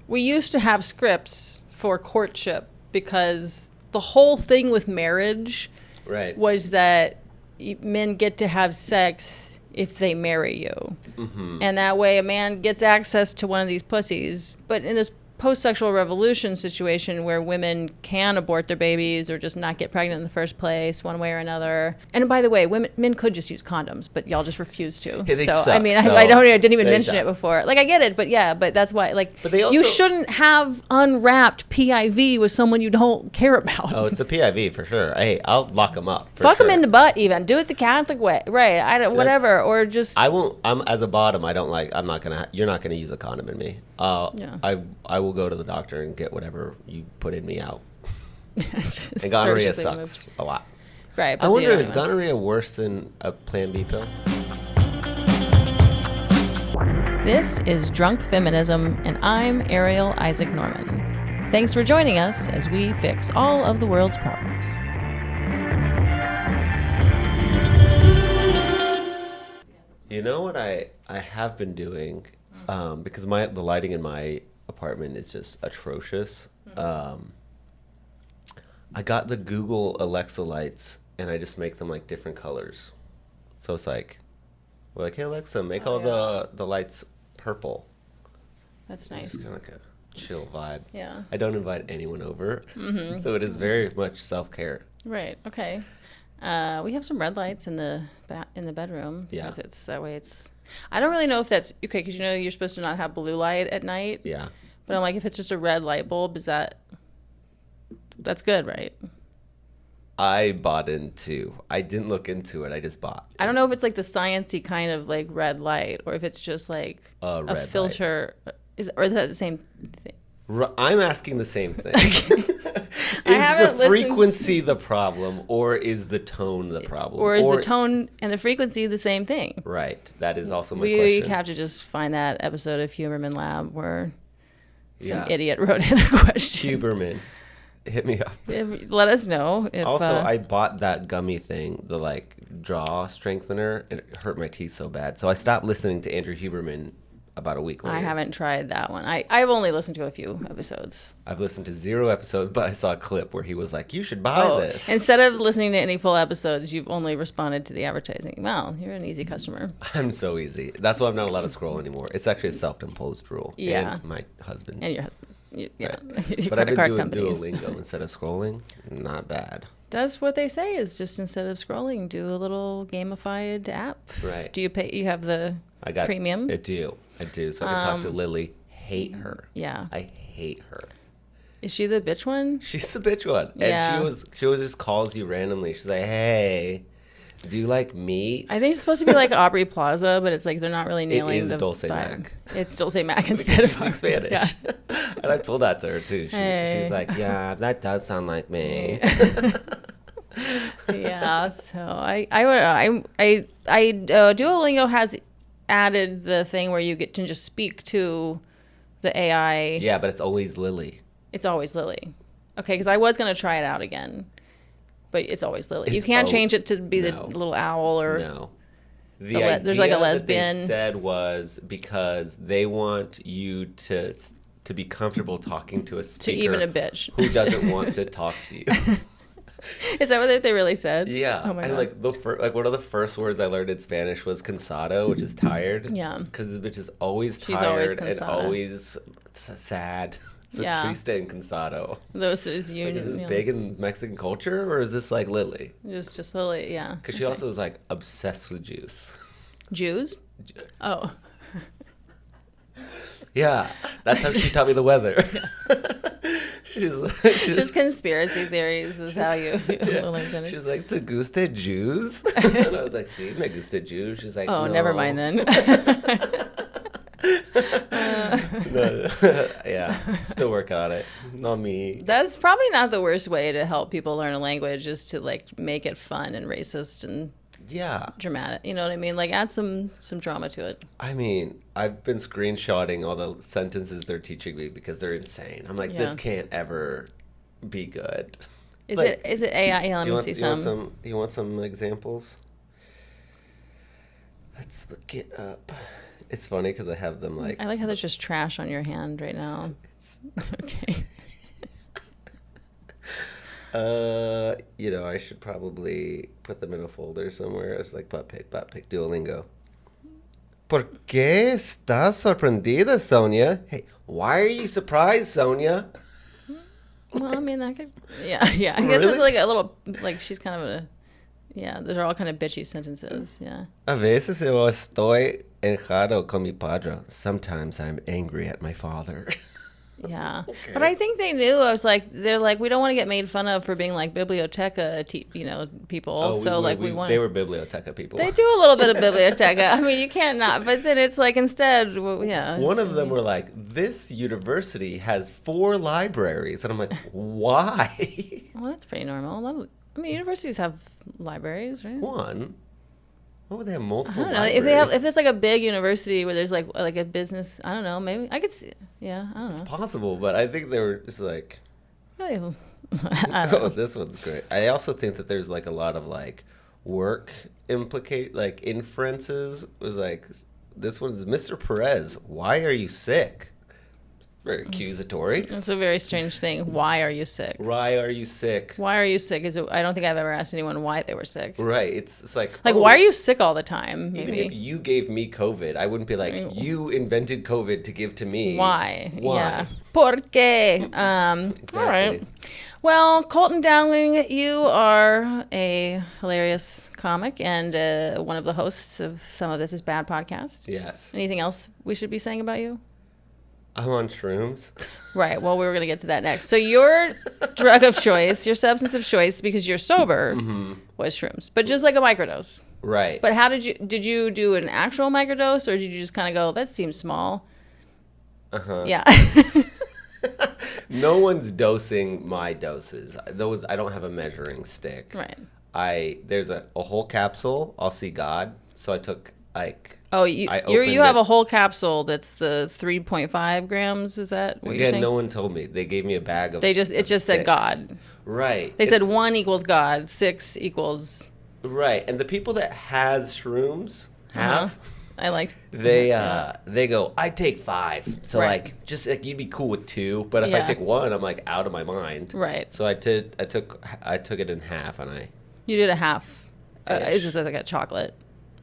We used to have scripts for courtship because the whole thing with marriage was that men get to have sex if they marry you. Mm-hmm. And that way a man gets access to one of these pussies. But in this post-sexual revolution situation where women can abort their babies or just not get pregnant in the first place one way or another. And by the way, men could just use condoms, but y'all just refuse to. Yeah, so I mean, I didn't even mention it before. Like, I get it, but that's why, like, but they also, you shouldn't have unwrapped PIV with someone you don't care about. Oh, it's the PIV for sure. Hey, I'll lock them up. Fuck them in the butt even. Do it the Catholic way. Right. Whatever. Or just. I won't, as a bottom, you're not going to use a condom in me. I will go to the doctor and get whatever you put in me out. And gonorrhea sucks a lot. Right. I wonder, is gonorrhea worse than a Plan B pill? This is Drunk Feminism, and I'm Arielle Isaac Norman. Thanks for joining us as we fix all of the world's problems. You know what I have been doing, because the lighting in my apartment is just atrocious. I got the Google Alexa lights, and I just make them like different colors. So it's like, we're like, hey Alexa, make the lights purple. That's nice. It's kind of like a chill vibe. Yeah. I don't invite anyone over, so it is very much self-care. Right. Okay. We have some red lights in the bedroom. Yeah. Because it's that way. I don't really know if that's okay, because you're supposed to not have blue light at night. Yeah. But I'm like, if it's just a red light bulb, that's good, right? I bought into. I didn't look into it. I just bought. I don't know if it's like the sciencey kind of like red light, or if it's just like a filter. Or is that the same thing? I'm asking the same thing. Is the frequency the problem, or is the tone the problem? Or is the tone and the frequency the same thing? Right. That is also my question. We have to just find that episode of Huberman Lab where some idiot wrote in a question. Huberman. Hit me up. Let us know. Also, I bought that gummy thing, the like jaw strengthener. It hurt my teeth so bad. So I stopped listening to Andrew Huberman about a week later. I haven't tried that one. I've only listened to a few episodes. I've listened to 0 episodes, but I saw a clip where he was like, you should buy this. Instead of listening to any full episodes, you've only responded to the advertising. Wow, you're an easy customer. I'm so easy. That's why I'm not allowed to scroll anymore. It's actually a self-imposed rule. Yeah. And my husband. And your husband. Yeah. Right. But I've been doing Duolingo instead of scrolling. Not bad. That's what they say, is just instead of scrolling, do a little gamified app. Right. Do you pay? You have the premium? I do. So I can talk to Lily. Hate her. Yeah. I hate her. Is she the bitch one? She's the bitch one. Yeah. And she always just calls you randomly. She's like, hey, do you like meat? I think it's supposed to be like Aubrey Plaza, but it's like they're not really nailing the Dulce vibe. Mac. It's Dulce Mac instead of Spanish. Yeah. And I told that to her too. She's like, yeah, that does sound like me. Yeah. So Duolingo has added the thing where you get to just speak to the AI. Yeah, but it's always Lily. It's always Lily. Okay, because I was going to try it out again, but it's always Lily. You can't change it to be the little owl or... No. There's like a lesbian. That they said was because they want you to be comfortable talking to a speaker. To even a bitch. Who doesn't want to talk to you. Is that what they really said? Yeah. Oh my God. Like one of the first words I learned in Spanish was cansado, which is tired. Yeah. Because the bitch is always tired. She's always and always sad. So triste and cansado. Those is is this big in Mexican culture, or is this like Lily? Just Lily, yeah. Because she also is like obsessed with Jews. Jews? Oh. Yeah, that's how she taught me the weather. She's just conspiracy theories is how you learn. She's like, ¿te gusta Jews? And I was like, sí, me gusta Jews. She's like, oh, no. Never mind then. No, yeah, still working on it. Not me. That's probably not the worst way to help people learn a language, is to like make it fun and racist and dramatic. You know what I mean? Like add some drama to it. I mean, I've been screenshotting all the sentences they're teaching me because they're insane. I'm like, this can't ever be good. Is it AI? Yeah, let me see some. You want some examples? Let's look it up. It's funny because I have them like... I like how there's just trash on your hand right now. Okay. I should probably put them in a folder somewhere. It's like butt pic, Duolingo. ¿Por qué estás sorprendida, Sonia? Hey, why are you surprised, Sonia? Well, I mean, I could... Yeah. I guess it's like a little... Like, she's kind of a... Yeah, those are all kind of bitchy sentences, yeah. A veces yo estoy enojado con mi padre. Sometimes I'm angry at my father. Yeah. Okay. But I think they knew. I was like, they're like, we don't want to get made fun of for being like biblioteca, people. Oh, so we want. They were biblioteca people. They do a little bit of biblioteca. I mean, you can't not. But then it's like instead, yeah. One of them were like, this university has 4 libraries, and I'm like, why? Well, that's pretty normal. Universities have libraries, right? One. What would they have multiple? I don't know if it's like a big university where there's like a business. I don't know. Maybe I could see. Yeah, I don't know. It's possible, but I think they were just like. Really? I don't know. This one's great. I also think that there's like a lot of like work inferences. It was like, this one's Mr. Perez. Why are you sick? Very accusatory. That's a very strange thing. Why are you sick? Why are you sick? Why are you sick? I don't think I've ever asked anyone why they were sick. Right. It's like why are you sick all the time? Maybe. Even if you gave me COVID, I wouldn't be like, you invented COVID to give to me. Why? Yeah. ¿Por qué? Exactly. All right. Well, Colton Dowling, you are a hilarious comic and one of the hosts of Some of This Is Bad podcast. Yes. Anything else we should be saying about you? I'm on shrooms. Right. Well, we were going to get to that next. So your drug of choice, your substance of choice, because you're sober, was shrooms, but just like a microdose. Right. But how did you do an actual microdose, or did you just kind of go, that seems small? Uh-huh. Yeah. No one's dosing my doses. I don't have a measuring stick. Right. There's a whole capsule. I'll see God. So I took like... Oh, you have a whole capsule that's the 3.5 grams. Is that what you're saying? No one told me. They gave me a bag of. It just said God. Right. They said 1 equals God, 6 equals. Right, and the people that has shrooms have. I liked. They go, I take 5. So like, just like you'd be cool with 2, but if I take 1, I'm like out of my mind. Right. So I took it in half, and I. You did a half. Is this like a chocolate?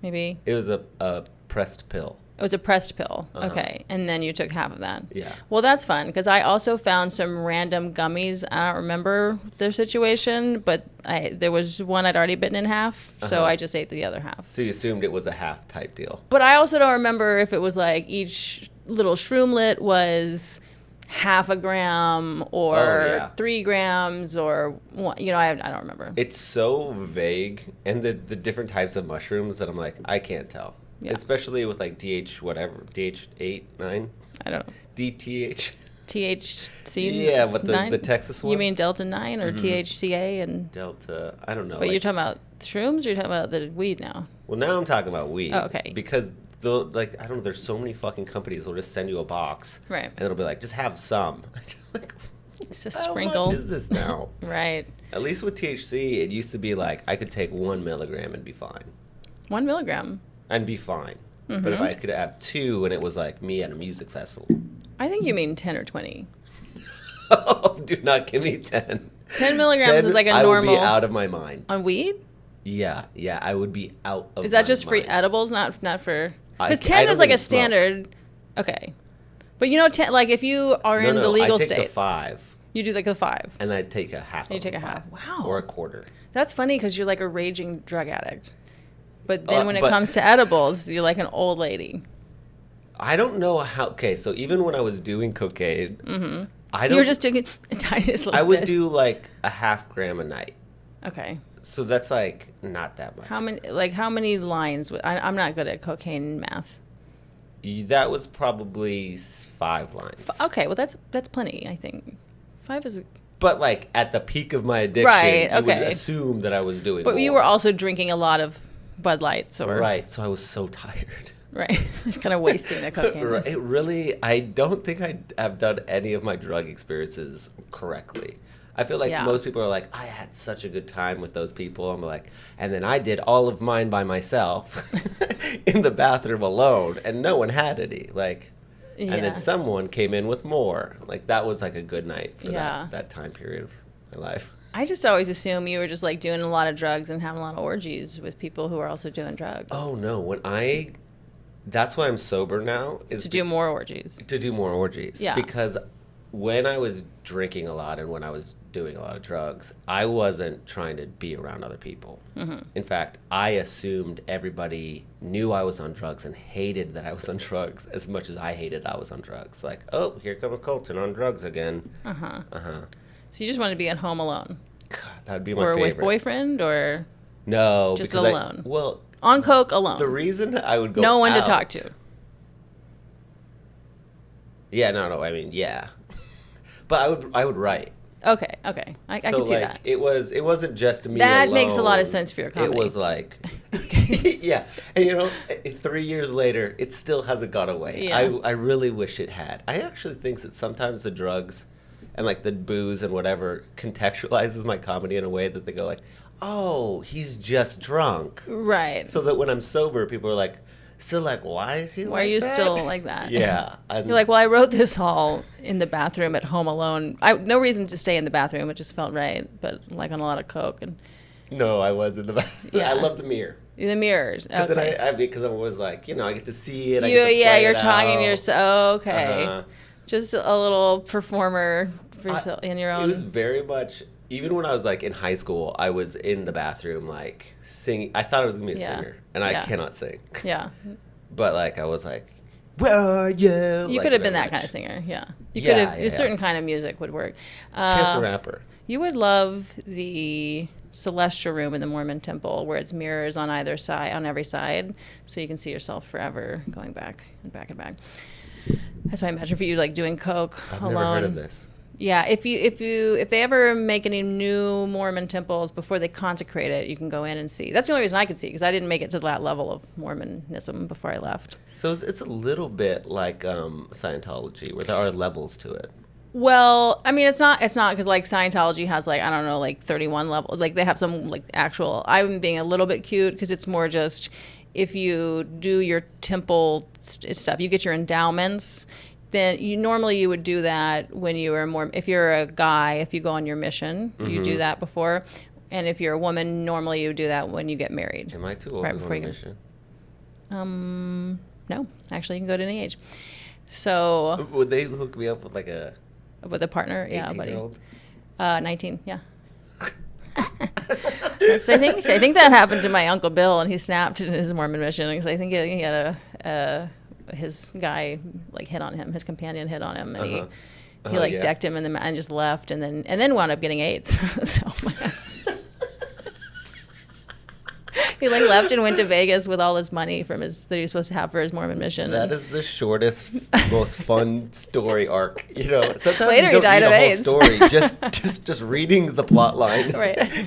Maybe. It was a pressed pill. It was a pressed pill. Okay. And then you took half of that. Yeah. Well, that's fun because I also found some random gummies. I don't remember their situation, but there was one I'd already bitten in half, so I just ate the other half. So you assumed it was a half type deal. But I also don't remember if it was like each little shroomlet was half a gram or 3 grams or I don't remember. It's so vague, and the different types of mushrooms that I'm like, I can't tell. Yeah. Especially with like DH8, 9? I don't know. DTH. THC? Yeah, but the Texas one? You mean Delta 9 or THCA? And Delta, I don't know. But you're talking about shrooms or you're talking about the weed now? Well, now I'm talking about weed. Oh, okay. Because, I don't know, there's so many fucking companies that'll just send you a box. Right. And it'll be like, just have some. Like, it's a sprinkle. How much is this now? Right. At least with THC, it used to be like, I could take 1 milligram and be fine. 1 milligram? And be fine. Mm-hmm. But if I could have 2 and it was like me at a music festival. I think you mean 10 or 20. Oh, do not give me 10. 10 milligrams is like a normal. I would be out of my mind. On weed? Yeah, I would be out of my mind. Is that just for edibles, not for... Because 10 is like a standard... Okay. But 10, like if you are in the legal states... I take the 5. You do like the 5. And I take a half. You take a half. Wow. Or a quarter. That's funny because you're like a raging drug addict. But then when it comes to edibles, you're like an old lady. I don't know how... Okay, so even when I was doing cocaine... Mm-hmm. You were just doing a tiniest little I would do like a half gram a night. Okay. So that's like not that much. How many lines? I'm not good at cocaine math. That was probably 5 lines. Okay, well that's plenty, I think. 5 is... But like at the peak of my addiction, right, okay. You would assume that I was doing But more. You were also drinking a lot of Bud Lights or... Right, so I was so tired. Right, just kind of wasting the cocaine. Right, I don't think I have done any of my drug experiences correctly. I feel like most people are like, I had such a good time with those people. I'm like, and then I did all of mine by myself in the bathroom alone, and no one had any. Like, and then someone came in with more. Like, that was like a good night for that time period of my life. I just always assume you were just like doing a lot of drugs and having a lot of orgies with people who are also doing drugs. Oh no, that's why I'm sober now. Is to do more orgies. To do more orgies. Yeah. Because when I was drinking a lot and when I was doing a lot of drugs, I wasn't trying to be around other people. Mm-hmm. In fact, I assumed everybody knew I was on drugs and hated that I was on drugs as much as I hated I was on drugs. Like, oh, here comes Colton on drugs again. Uh-huh. Uh-huh. So you just want to be at home alone? God, that'd be my favorite. Or with boyfriend, or no, just alone? Well, on coke, alone. The reason I would go no one out, to talk to. Yeah, no. I mean, yeah, but I would write. Okay, I can see that. It wasn't just me. That alone. Makes a lot of sense for your comedy. It was like, yeah, and 3 years later, it still hasn't gone away. Yeah. I really wish it had. I actually think that sometimes the drugs and like the booze and whatever contextualizes my comedy in a way that they go like, oh, he's just drunk. Right. So that when I'm sober, people are like, still like, why is he like that? Why are you still like that? Yeah. You're like, well, I wrote this all in the bathroom at home alone. No reason to stay in the bathroom. It just felt right. But like on a lot of coke. No, I was in the bathroom. Yeah. I love the mirror. The mirrors. Okay. Because I'm always like, I get to see it. You're talking to yourself. Okay. Uh-huh. Just a little performer for yourself in your own. It was very much, even when I was like in high school, I was in the bathroom like singing. I thought I was going to be a singer, and I cannot sing. Yeah. But like I was like, where are you? You could have been that kind of singer, yeah. You could have, a certain kind of music would work. Chance the Rapper. You would love the celestial room in the Mormon temple where it's mirrors on either side, on every side, so you can see yourself forever going back and back and back. That's why I imagine for you, like doing coke alone. I've never heard of this. Yeah, if they ever make any new Mormon temples before they consecrate it, you can go in and see. That's the only reason I could see, because I didn't make it to that level of Mormonism before I left. So it's a little bit like Scientology, where there are levels to it. Well, I mean, it's not because like Scientology has like, I don't know, like 31 levels. Like they have some like actual. I'm being a little bit cute because it's more just if you do your temple stuff, you get your endowments. Then you would do that when you were more. If you're a guy, if you go on your mission, you do that before. And if you're a woman, normally you do that when you get married. Am I too old to go on a mission? No, actually, you can go to any age. So would they hook me up with like with a partner? Yeah, buddy. 19. Yeah. So I think that happened to my Uncle Bill, and he snapped in his Mormon mission because I think he had his guy like hit on him, his companion hit on him, and he decked him in the and just left, and then wound up getting AIDS. So he like left and went to Vegas with all his money from that he was supposed to have for his Mormon mission. That is the shortest, most fun story arc. Sometimes later you don't died need of a AIDS. whole story. Just reading the plot line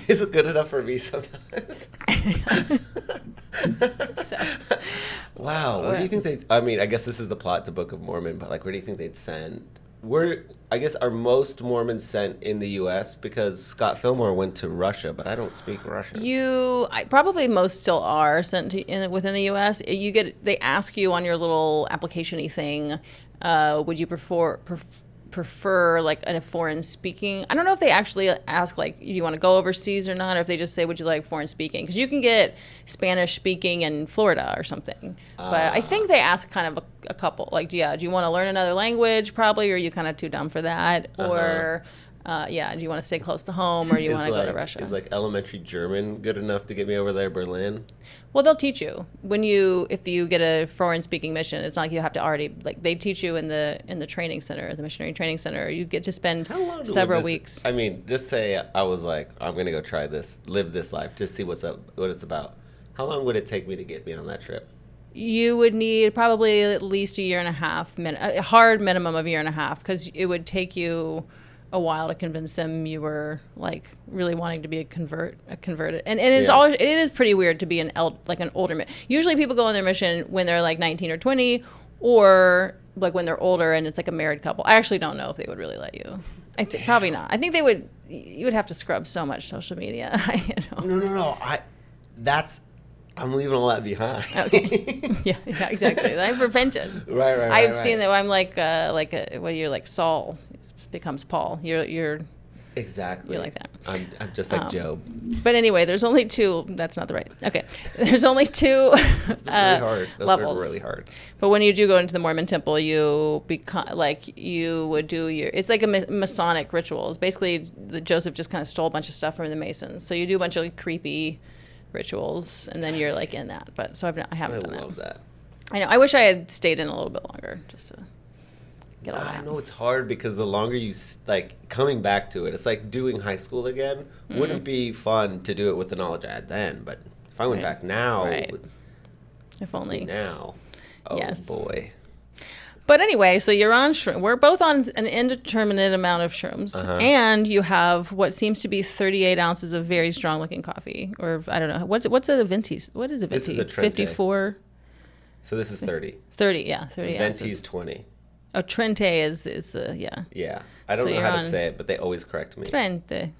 is good enough for me sometimes. Wow. Where do you think I mean, I guess this is the plot to Book of Mormon, but like, where do you think they'd send? I guess, are most Mormons sent in the U.S.? Because Scott Fillmore went to Russia, but I don't speak Russian. Probably most still are sent within the U.S. They ask you on your little application-y thing, would you prefer like a foreign speaking? I don't know if they actually ask like, do you want to go overseas or not, or if they just say, would you like foreign speaking? Because you can get Spanish speaking in Florida or something. But I think they ask kind of a couple, like, do you want to learn another language probably, or are you kind of too dumb for that? Or do you want to stay close to home, or do you want to go to Russia? Is like elementary German good enough to get me over there to Berlin? Well, they'll teach you if you get a foreign speaking mission. It's not like you have to already they teach you in the training center, the missionary training center. You get to spend several weeks. I mean, just say I was like, I'm gonna go try this, live this life, just see what it's about. How long would it take me to get me on that trip? You would need probably at least a year and a half, a hard minimum of a year and a half, because it would take you a while to convince them you were like really wanting to be a converted, and it is pretty weird to be an older man. Usually people go on their mission when they're like 19 or 20, or like when they're older and it's like a married couple. I actually don't know if they would really let you. I think probably not. I think you would have to scrub so much social media. No. I'm leaving all that behind. Okay. Yeah, exactly. I've repented. Right. I've seen that. I'm like you're like Saul becomes Paul. You're exactly. You're like that. I'm just like Job. But anyway, there's only two. That's not the right. Okay, there's only two really hard. Those levels. really hard. But when you do go into the Mormon temple, you become like you would do your. It's like a Masonic ritual. It's basically Joseph just kind of stole a bunch of stuff from the Masons. So you do a bunch of like, creepy rituals, and then you're like in that. But so I haven't done that. I love that. I know. I wish I had stayed in a little bit longer just to get all that. I know it's hard because the longer you like coming back to it, it's like doing high school again. Wouldn't be fun to do it with the knowledge I had then, but if I went back now, if only now. Oh yes. Boy. But anyway, so you're on shroom. We're both on an indeterminate amount of shrooms, and you have what seems to be 38 ounces of very strong-looking coffee, or I don't know what's a venti. What is a venti? This is a Trente. 54. So this is 30. 30, yeah, 30 ounces. Venti's 20. Oh, Trente is the Yeah, I don't know how to say it, but they always correct me. Trente.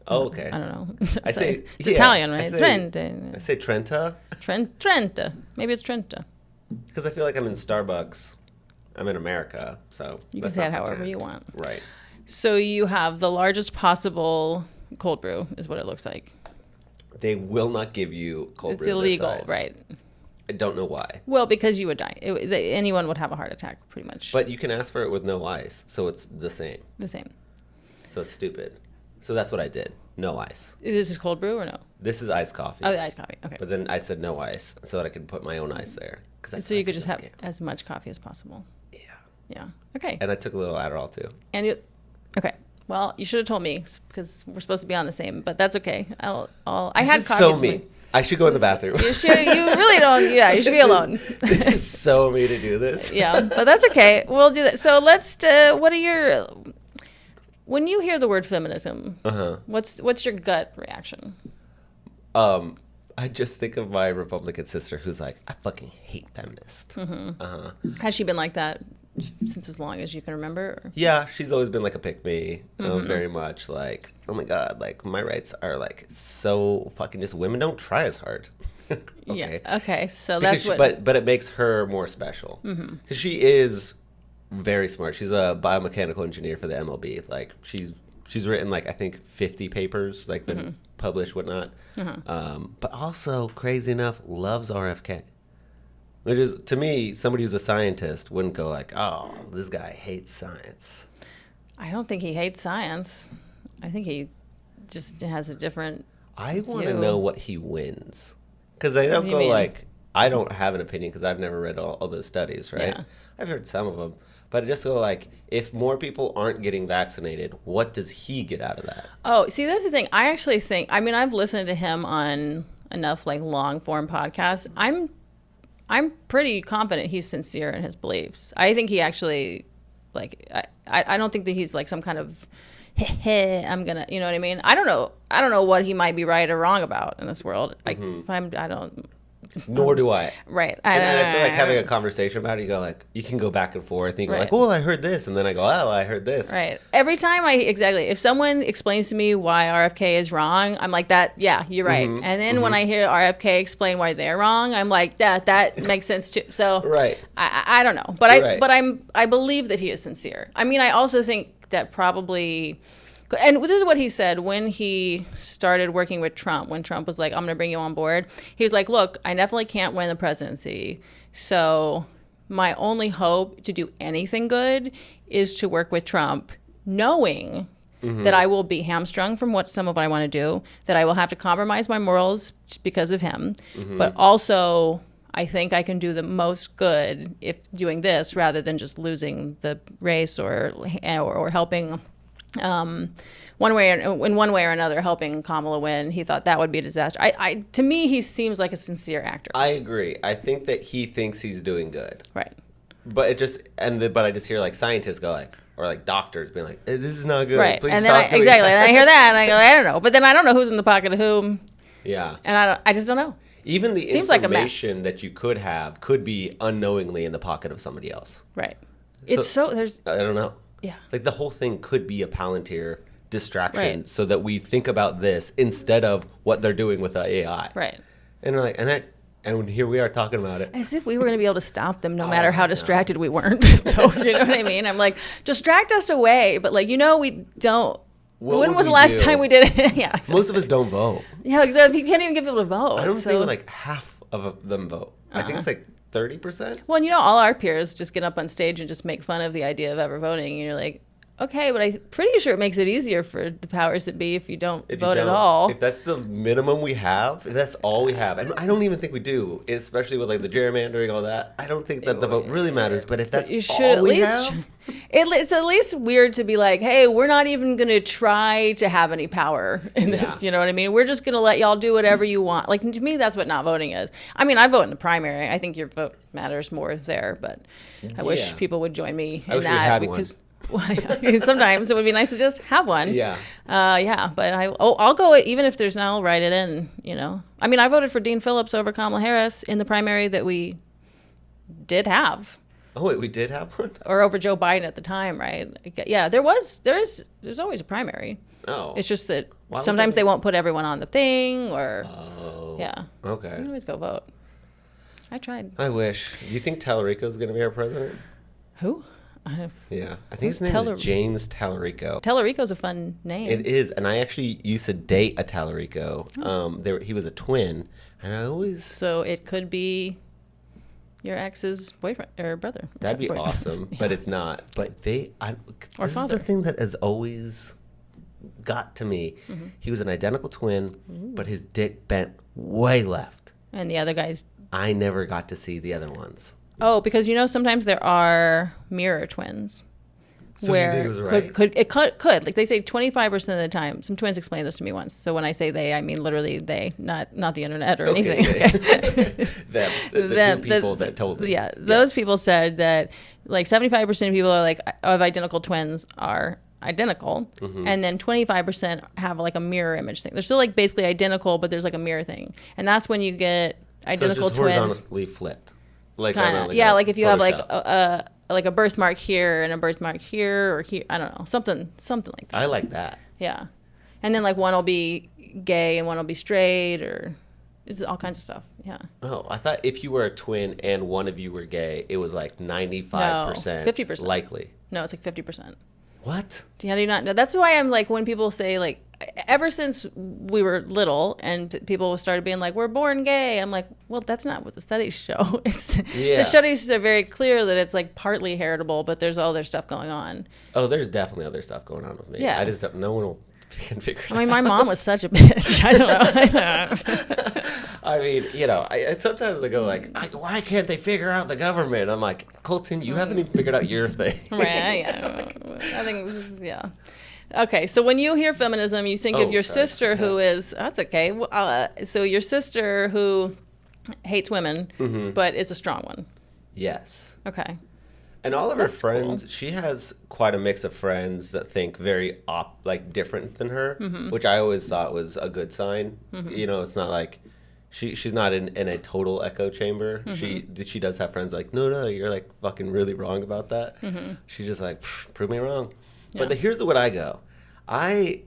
Oh, okay. I don't know. It's yeah, Italian, right? Trente. I say Trenta. Trenta. Maybe it's Trenta. Because I feel like I'm in Starbucks. I'm in America, so you can say it however you want. Right. So you have the largest possible cold brew, is what it looks like. They will not give you cold brew. It's illegal, this size. right? I don't know why. Well, because you would die. Anyone would have a heart attack, pretty much. But you can ask for it with no ice, so it's the same. The same. So it's stupid. So that's what I did. No ice. Is this cold brew or no? This is iced coffee. Oh, the iced coffee. Okay. But then I said no ice, so that I could put my own ice there. So you could just have as much coffee as possible. Yeah. Yeah. Okay. And I took a little Adderall too. And you, okay. Well, you should have told me because we're supposed to be on the same, but that's okay. I had coffee. So me. I should go in the bathroom. You should. You really don't. Yeah, you should be alone. This is so me to do this. Yeah, but that's okay. We'll do that. So let's. What are your? When you hear the word feminism, what's your gut reaction? I just think of my Republican sister who's like, I fucking hate feminists. Has she been like that since as long as you can remember? Or? Yeah, she's always been like a pick-me, very much like, oh my God, like my rights are like so fucking just women don't try as hard. Okay. Yeah. Okay. So that's what. But it makes her more special because she is very smart. She's a biomechanical engineer for the MLB. Like she's written like I think 50 papers, like been published, whatnot. But also crazy enough, loves RFK. Which is, to me, somebody who's a scientist wouldn't go like, oh, this guy hates science. I don't think he hates science. I think he just has a different I want to know what he wins. Because I don't go like, I don't have an opinion because I've never read all those studies, right? Yeah. I've heard some of them. But I just go like, if more people aren't getting vaccinated, what does he get out of that? Oh, see, that's the thing. I actually think, I mean, I've listened to him on enough like long form podcasts. I'm pretty confident he's sincere in his beliefs. I think he actually, like, I don't think that he's like some kind of, I'm gonna, you know what I mean? I don't know what he might be right or wrong about in this world. I don't. Nor do I. Right. And I feel like having a conversation about it, you go like, you can go back and forth. And you go like, well, I heard this. And then I go, oh, I heard this. Right. Every time if someone explains to me why RFK is wrong, I'm like, yeah, you're right. And then when I hear RFK explain why they're wrong, I'm like, that makes sense too. So right. I don't know. But I believe that he is sincere. I mean, I also think that probably... And this is what he said when he started working with Trump, when Trump was like, I'm going to bring you on board. He was like, look, I definitely can't win the presidency. So my only hope to do anything good is to work with Trump, knowing that I will be hamstrung from some of what I want to do, that I will have to compromise my morals just because of him. But also, I think I can do the most good if doing this rather than just losing the race or helping... one way or another, helping Kamala win. He thought that would be a disaster. To me, he seems like a sincere actor. I agree. I think that he thinks he's doing good. Right. But I just hear like scientists go like, or like doctors being like, this is not good. Right. Please and stop then exactly. And I hear that and I go, I don't know. But then I don't know who's in the pocket of whom. Yeah. And I just don't know. Even the Seems information that you could have could be unknowingly in the pocket of somebody else. Right. There's. I don't know. Yeah. Like the whole thing could be a Palantir distraction so that we think about this instead of what they're doing with the AI. Right. And we're like, and here we are talking about it. As if we were going to be able to stop them no matter how distracted we weren't. So, you know what I mean? I'm like, distract us away. But like, we don't. When was the last time we did it? Yeah. Exactly. Most of us don't vote. Yeah, exactly. You can't even get people to vote. I don't think like half of them vote. I think it's like 30%. Well, and all our peers just get up on stage and just make fun of the idea of ever voting. And you're like, okay, but I'm pretty sure it makes it easier for the powers that be if you don't vote at all. If that's the minimum we have, that's all we have. And I don't even think we do, especially with like the gerrymandering, all that. I don't think that the vote really matters. But if that's all we have... It's at least weird to be like, hey, we're not even going to try to have any power in this. You know what I mean? We're just going to let y'all do whatever you want. Like, to me, that's what not voting is. I mean, I vote in the primary. I think your vote matters more there. But I wish people would join me in that. Because sometimes it would be nice to just have one. Yeah. But I'll go, even if there's I'll write it in, I mean, I voted for Dean Phillips over Kamala Harris in the primary that we did have. Oh, wait, we did have one? Or over Joe Biden at the time, right? Yeah, there's always a primary. Oh. It's just that sometimes they won't put everyone on the thing or. Oh. Yeah. Okay. You can always go vote. I tried. I wish. Do you think Tallarico's going to be our president? Who? Yeah, I think his name is James Tallarico. Tallarico's a fun name. It is, and I actually used to date a Tallarico. Oh. He was a twin, and I always... So it could be your ex's boyfriend or brother. That'd be awesome, but it's not. But this is the thing that has always got to me. Mm-hmm. He was an identical twin, but his dick bent way left. And the other guy's... I never got to see the other ones. Oh, because sometimes there are mirror twins. So where you think it was right? Could. Like they say 25% of the time. Some twins explained this to me once. So when I say they, I mean literally they, not the internet or anything. Okay. the two people that told me. Yeah. Those people said that like 75% of people are like of identical twins are identical. Mm-hmm. And then 25% have like a mirror image thing. They're still like basically identical, but there's like a mirror thing. And that's when you get identical twins. Horizontally flipped. Like if you have like a birthmark here and a birthmark here or here, I don't know, something like that. I like that. Yeah, and then like one will be gay and one will be straight, or it's all kinds of stuff. Yeah. Oh, I thought if you were a twin and one of you were gay, it was like 95%. No, it's 50% likely. No, it's like 50%. What? How do you not know? That's why I'm like when people say like. Ever since we were little and people started being like, we're born gay, I'm like, well, that's not what the studies show. The studies are very clear that it's like partly heritable, but there's other stuff going on. Oh, there's definitely other stuff going on with me. Yeah. I just don't, no one will figure it out. I mean, my mom was such a bitch. I don't know. I mean, sometimes I go like, why can't they figure out the government? I'm like, Colton, you haven't even figured out your thing. Right, yeah. I think this is, yeah. Okay, so when you hear feminism, you think of your sister who is, that's okay. So your sister who hates women, but is a strong one. Yes. Okay. And all of her friends, she has quite a mix of friends that think very different than her, which I always thought was a good sign. Mm-hmm. It's not like she's not in a total echo chamber. Mm-hmm. She does have friends like, no, you're like fucking really wrong about that. Mm-hmm. She's just like, prove me wrong. Yeah. But here's what I go. I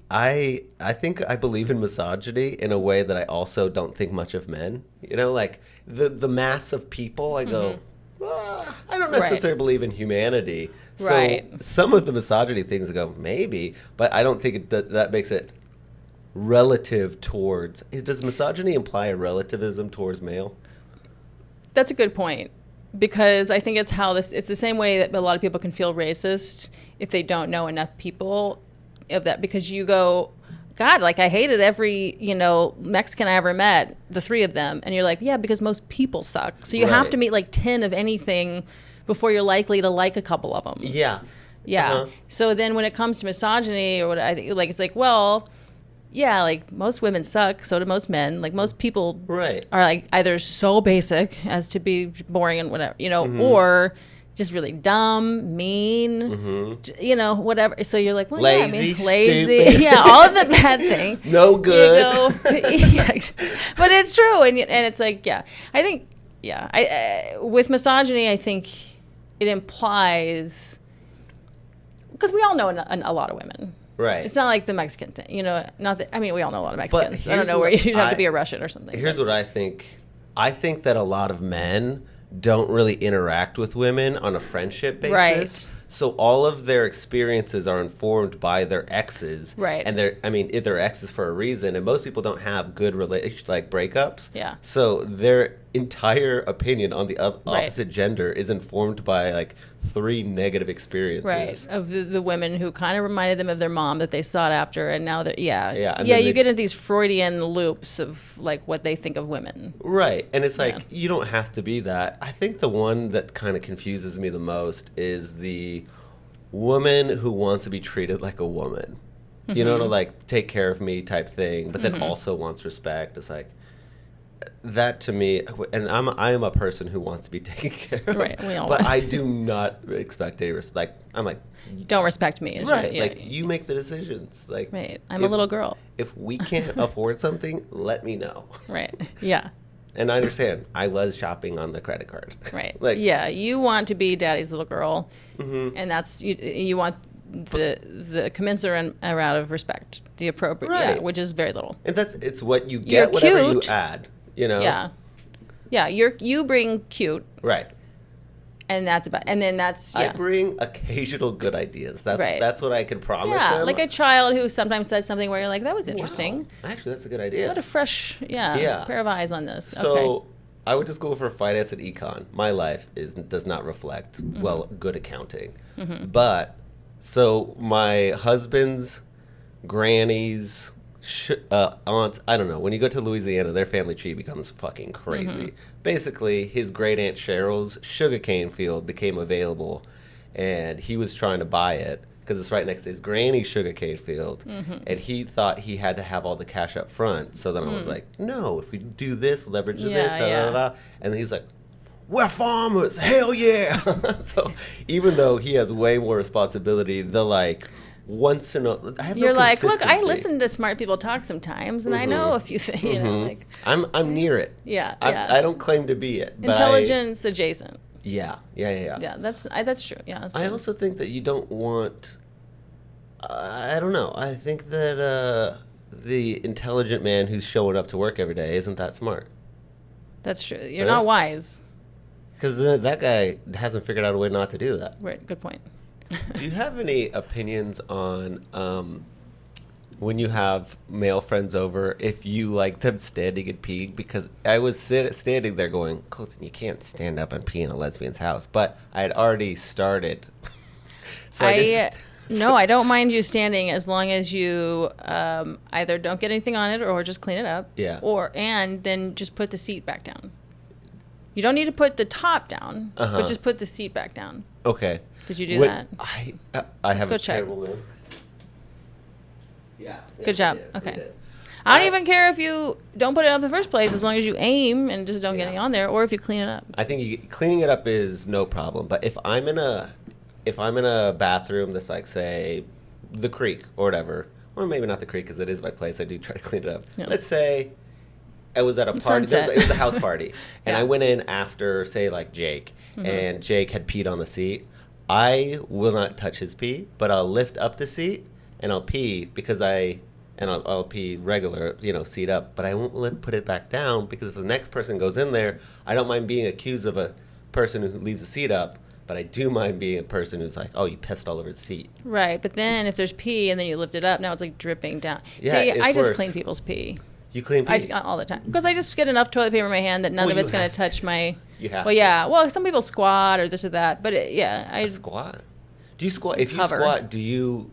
think I believe in misogyny in a way that I also don't think much of men. Like the mass of people, I go, I don't necessarily believe in humanity. So some of the misogyny things I go, maybe, but I don't think that makes it relative towards. Does misogyny imply a relativism towards male? That's a good point. Because I think it's the same way that a lot of people can feel racist if they don't know enough people of that. Because you go, God, like I hated every, Mexican I ever met, the three of them. And you're like, yeah, because most people suck. So you have to meet like 10 of anything before you're likely to like a couple of them. Yeah. Yeah. Uh-huh. So then when it comes to misogyny or what I think, like, it's like, well... Yeah, like most women suck, so do most men. Like most people are like either so basic as to be boring and whatever, or just really dumb, mean, whatever. So you're like, well, lazy, lazy, stupid. Yeah, all of the bad things. No good. But it's true, and it's like, I think, with misogyny, I think it implies because we all know a lot of women. Right. It's not like the Mexican thing, you know. Not that I mean, we all know a lot of Mexicans. I don't know where you'd have to be a Russian or something. Here's what I think. I think that a lot of men don't really interact with women on a friendship basis. Right. So all of their experiences are informed by their exes. Right. And they're exes for a reason. And most people don't have good breakups. Yeah. So their entire opinion on the opposite gender is informed by like 3 negative experiences. Right. Of the women who kind of reminded them of their mom that they sought after, and now they're Yeah. You get into these Freudian loops of like what they think of women. Right. And it's like you don't have to be that. I think the one that kind of confuses me the most is the woman who wants to be treated like a woman. You know, to like take care of me type thing, but then also wants respect. It's like that to me, and I am a person who wants to be taken care of. Right, we all but want. I do not expect any respect. Like, I'm like, don't respect me. Right, like you make the decisions. Like, right, I'm a little girl. If we can't afford something, let me know. Right, yeah. And I understand. I was shopping on the credit card. Right. Like, yeah, you want to be daddy's little girl, and that's you want the commensurate amount of respect, the appropriate, right. which is very little. And it's what you get, whatever you add. You know. Yeah. You bring cute. Right. And that's about. And then that's. Yeah. I bring occasional good ideas. That's what I can promise. Yeah, like a child who sometimes says something where you're like, that was interesting. Wow. Actually, that's a good idea. What a fresh, pair of eyes on this. So okay. I would just go for finance and econ. My life does not reflect good accounting. But so my husband's granny's aunts, I don't know. When you go to Louisiana, their family tree becomes fucking crazy. Basically, his great aunt Cheryl's sugarcane field became available, and he was trying to buy it because it's right next to his granny's sugarcane field, and he thought he had to have all the cash up front. So then I was like, no, if we do this, leverage this, and then he's like, we're farmers, hell yeah. So even though he has way more responsibility, once in a, I have You're no like, look, I consistency. listen to smart people talk sometimes, and I know a few things. You know, like I'm near it. Yeah, I don't claim to be it. But intelligence adjacent. Yeah. Yeah, that's true. Yeah, that's I also think that you don't want. I don't know. I think that the intelligent man who's showing up to work every day isn't that smart. That's true. You're not wise. Because that guy hasn't figured out a way not to do that. Right. Good point. Do you have any opinions on when you have male friends over, if you like them standing and peeing? Because I was standing there going, Colton, you can't stand up and pee in a lesbian's house. But I had already started. So no, I don't mind you standing as long as you either don't get anything on it or just clean it up. Yeah. And then just put the seat back down. You don't need to put the top down, but just put the seat back down. Okay. Did you do that? I have a check. terrible move. Yeah. Good job. Okay. I don't even care if you don't put it up in the first place, as long as you aim and just don't get any on there, or if you clean it up. I think cleaning it up is no problem. But if I'm in a bathroom that's like, say, the creek or whatever, or maybe not the creek because it is my place, I do try to clean it up. Yeah. Let's say I was at a party. It was a house party, and I went in after, say, like Jake, and Jake had peed on the seat. I will not touch his pee, but I'll lift up the seat and I'll pee because I'll pee regular, seat up, but I won't put it back down because if the next person goes in there, I don't mind being accused of a person who leaves the seat up, but I do mind being a person who's like, oh, you pissed all over the seat. Right, but then if there's pee and then you lift it up, now it's like dripping down. Yeah, See, I just worse. clean people's pee. You clean pee? All the time. Because I just get enough toilet paper in my hand that none of it's going to touch my... You have to. Yeah. Well, some people squat or this or that, but I squat? Do you squat? If you hover. squat, do you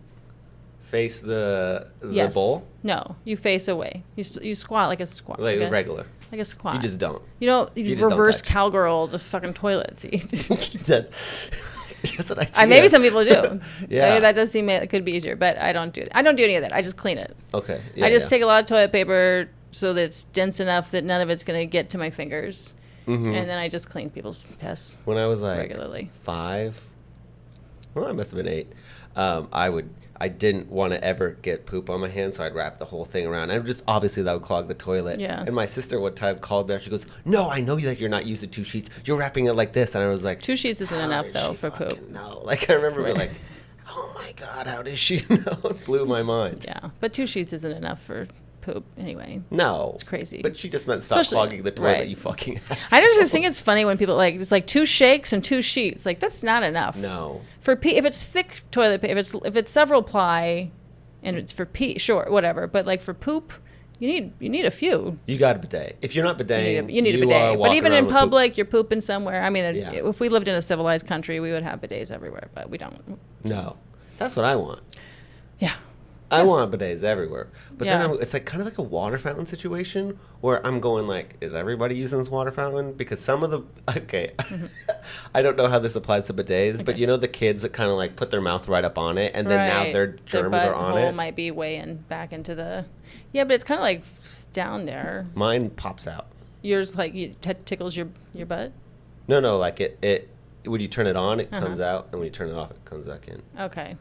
face the yes. bowl? No, you face away. You squat like a squat. Like regular. Like a squat. You just don't. You don't reverse cowgirl the fucking toilet seat. That's what I do. Maybe some people do. Yeah. Maybe that does seem it could be easier, but I don't do it. I don't do any of that. I just clean it. Okay. I just take a lot of toilet paper so that it's dense enough that none of it's going to get to my fingers. And then I just clean people's piss. When I was like regularly 5, well, I must have been 8. I didn't want to ever get poop on my hands, so I'd wrap the whole thing around. And just obviously that would clog the toilet. Yeah. And my sister one time called me out. She goes, "No, I know that you're not using 2 sheets. You're wrapping it like this." And I was like, 2 sheets isn't enough though for poop. No, like I remember being like, oh my God, how does she know? It blew my mind. Yeah, but 2 sheets isn't enough for poop anyway. No. It's crazy. But she just meant stop clogging the toilet, right. You fucking asshole. I just think it's funny when people it's 2 shakes and 2 sheets. Like, that's not enough. No. For pee, if it's thick toilet paper, if it's several ply and it's for pee, sure, whatever. But like for poop, you need a few. You got a bidet. If you're not bidet, you need a bidet. But even in public, you're pooping somewhere. I mean, if we lived in a civilized country, we would have bidets everywhere, but we don't. No. That's what I want. Yeah. I want bidets everywhere. But then it's like kind of like a water fountain situation where I'm going like, is everybody using this water fountain? Because some of the, I don't know how this applies to bidets, but you know the kids that kind of like put their mouth right up on it and then now their germs are on it? Their might be way back into the, but it's kind of like down there. Mine pops out. Yours like tickles your butt? No, like it when you turn it on, it comes out, and when you turn it off, it comes back in. Okay.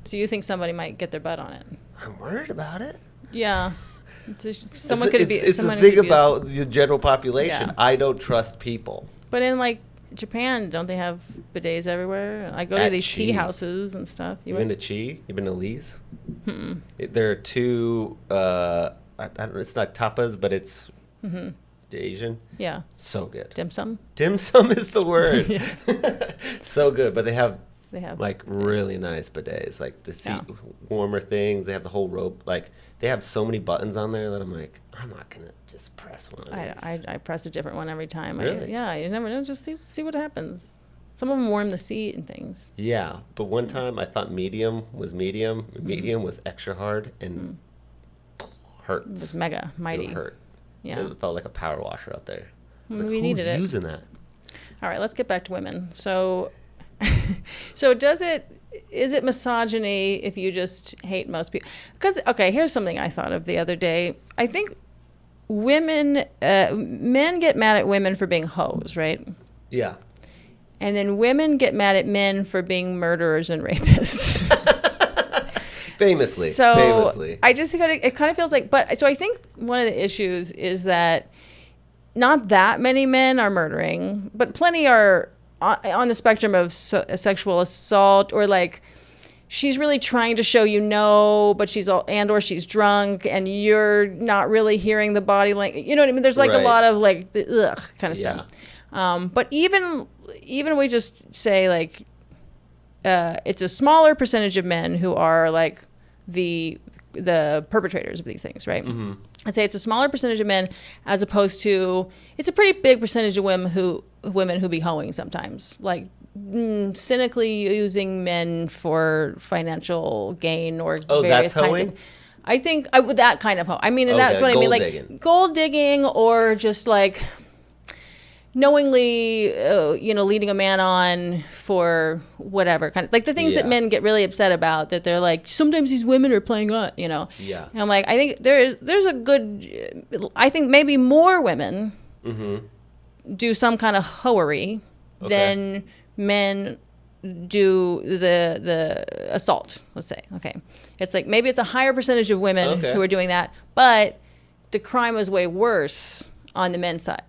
So you think somebody might get their butt on it? I'm worried about it. Yeah. Someone could be. It's the thing about the general population. Yeah. I don't trust people. But in like Japan, don't they have bidets everywhere? I go to these tea houses and stuff. You been to Chi? You been to Lee's? There are 2. It's not tapas, but it's Asian. Yeah. So good. Dim sum. Dim sum is the word. So good, but they have like really nice bidets, like the seat warmer things. They have the whole rope. Like they have so many buttons on there that I'm like, I'm not gonna just press one of these. I press a different one every time. Really? You never know. Just see what happens. Some of them warm the seat and things. Yeah, but one time I thought medium was medium. Medium was extra hard and hurts. It was mega mighty. It hurt. Yeah. It felt like a power washer out there. We needed it. Who's using that? All right, let's get back to women. So is it misogyny if you just hate most people? Because, here's something I thought of the other day. I think men get mad at women for being hoes, right? Yeah. And then women get mad at men for being murderers and rapists. Famously. I just it kind of feels like, so I think one of the issues is that not that many men are murdering, but plenty are on the spectrum of sexual assault, or like she's really trying to show but she's or she's drunk and you're not really hearing the body language. You know what I mean? There's like a lot of like the kind of stuff. But even we just say like it's a smaller percentage of men who are like the perpetrators of these things, right? Mm-hmm. I'd say it's a smaller percentage of men as opposed to it's a pretty big percentage of women who be hoeing sometimes, like cynically using men for financial gain or various kinds of. I think with that kind of hoe. I mean, and that's what I mean, like gold digging or just like knowingly, leading a man on for whatever kind of like the things that men get really upset about, that they're like, sometimes these women are playing up, Yeah. And I'm like, I think there's a good, I think maybe more women do some kind of hoery than men do the assault, let's say. Okay. It's like, maybe it's a higher percentage of women who are doing that, but the crime is way worse on the men's side.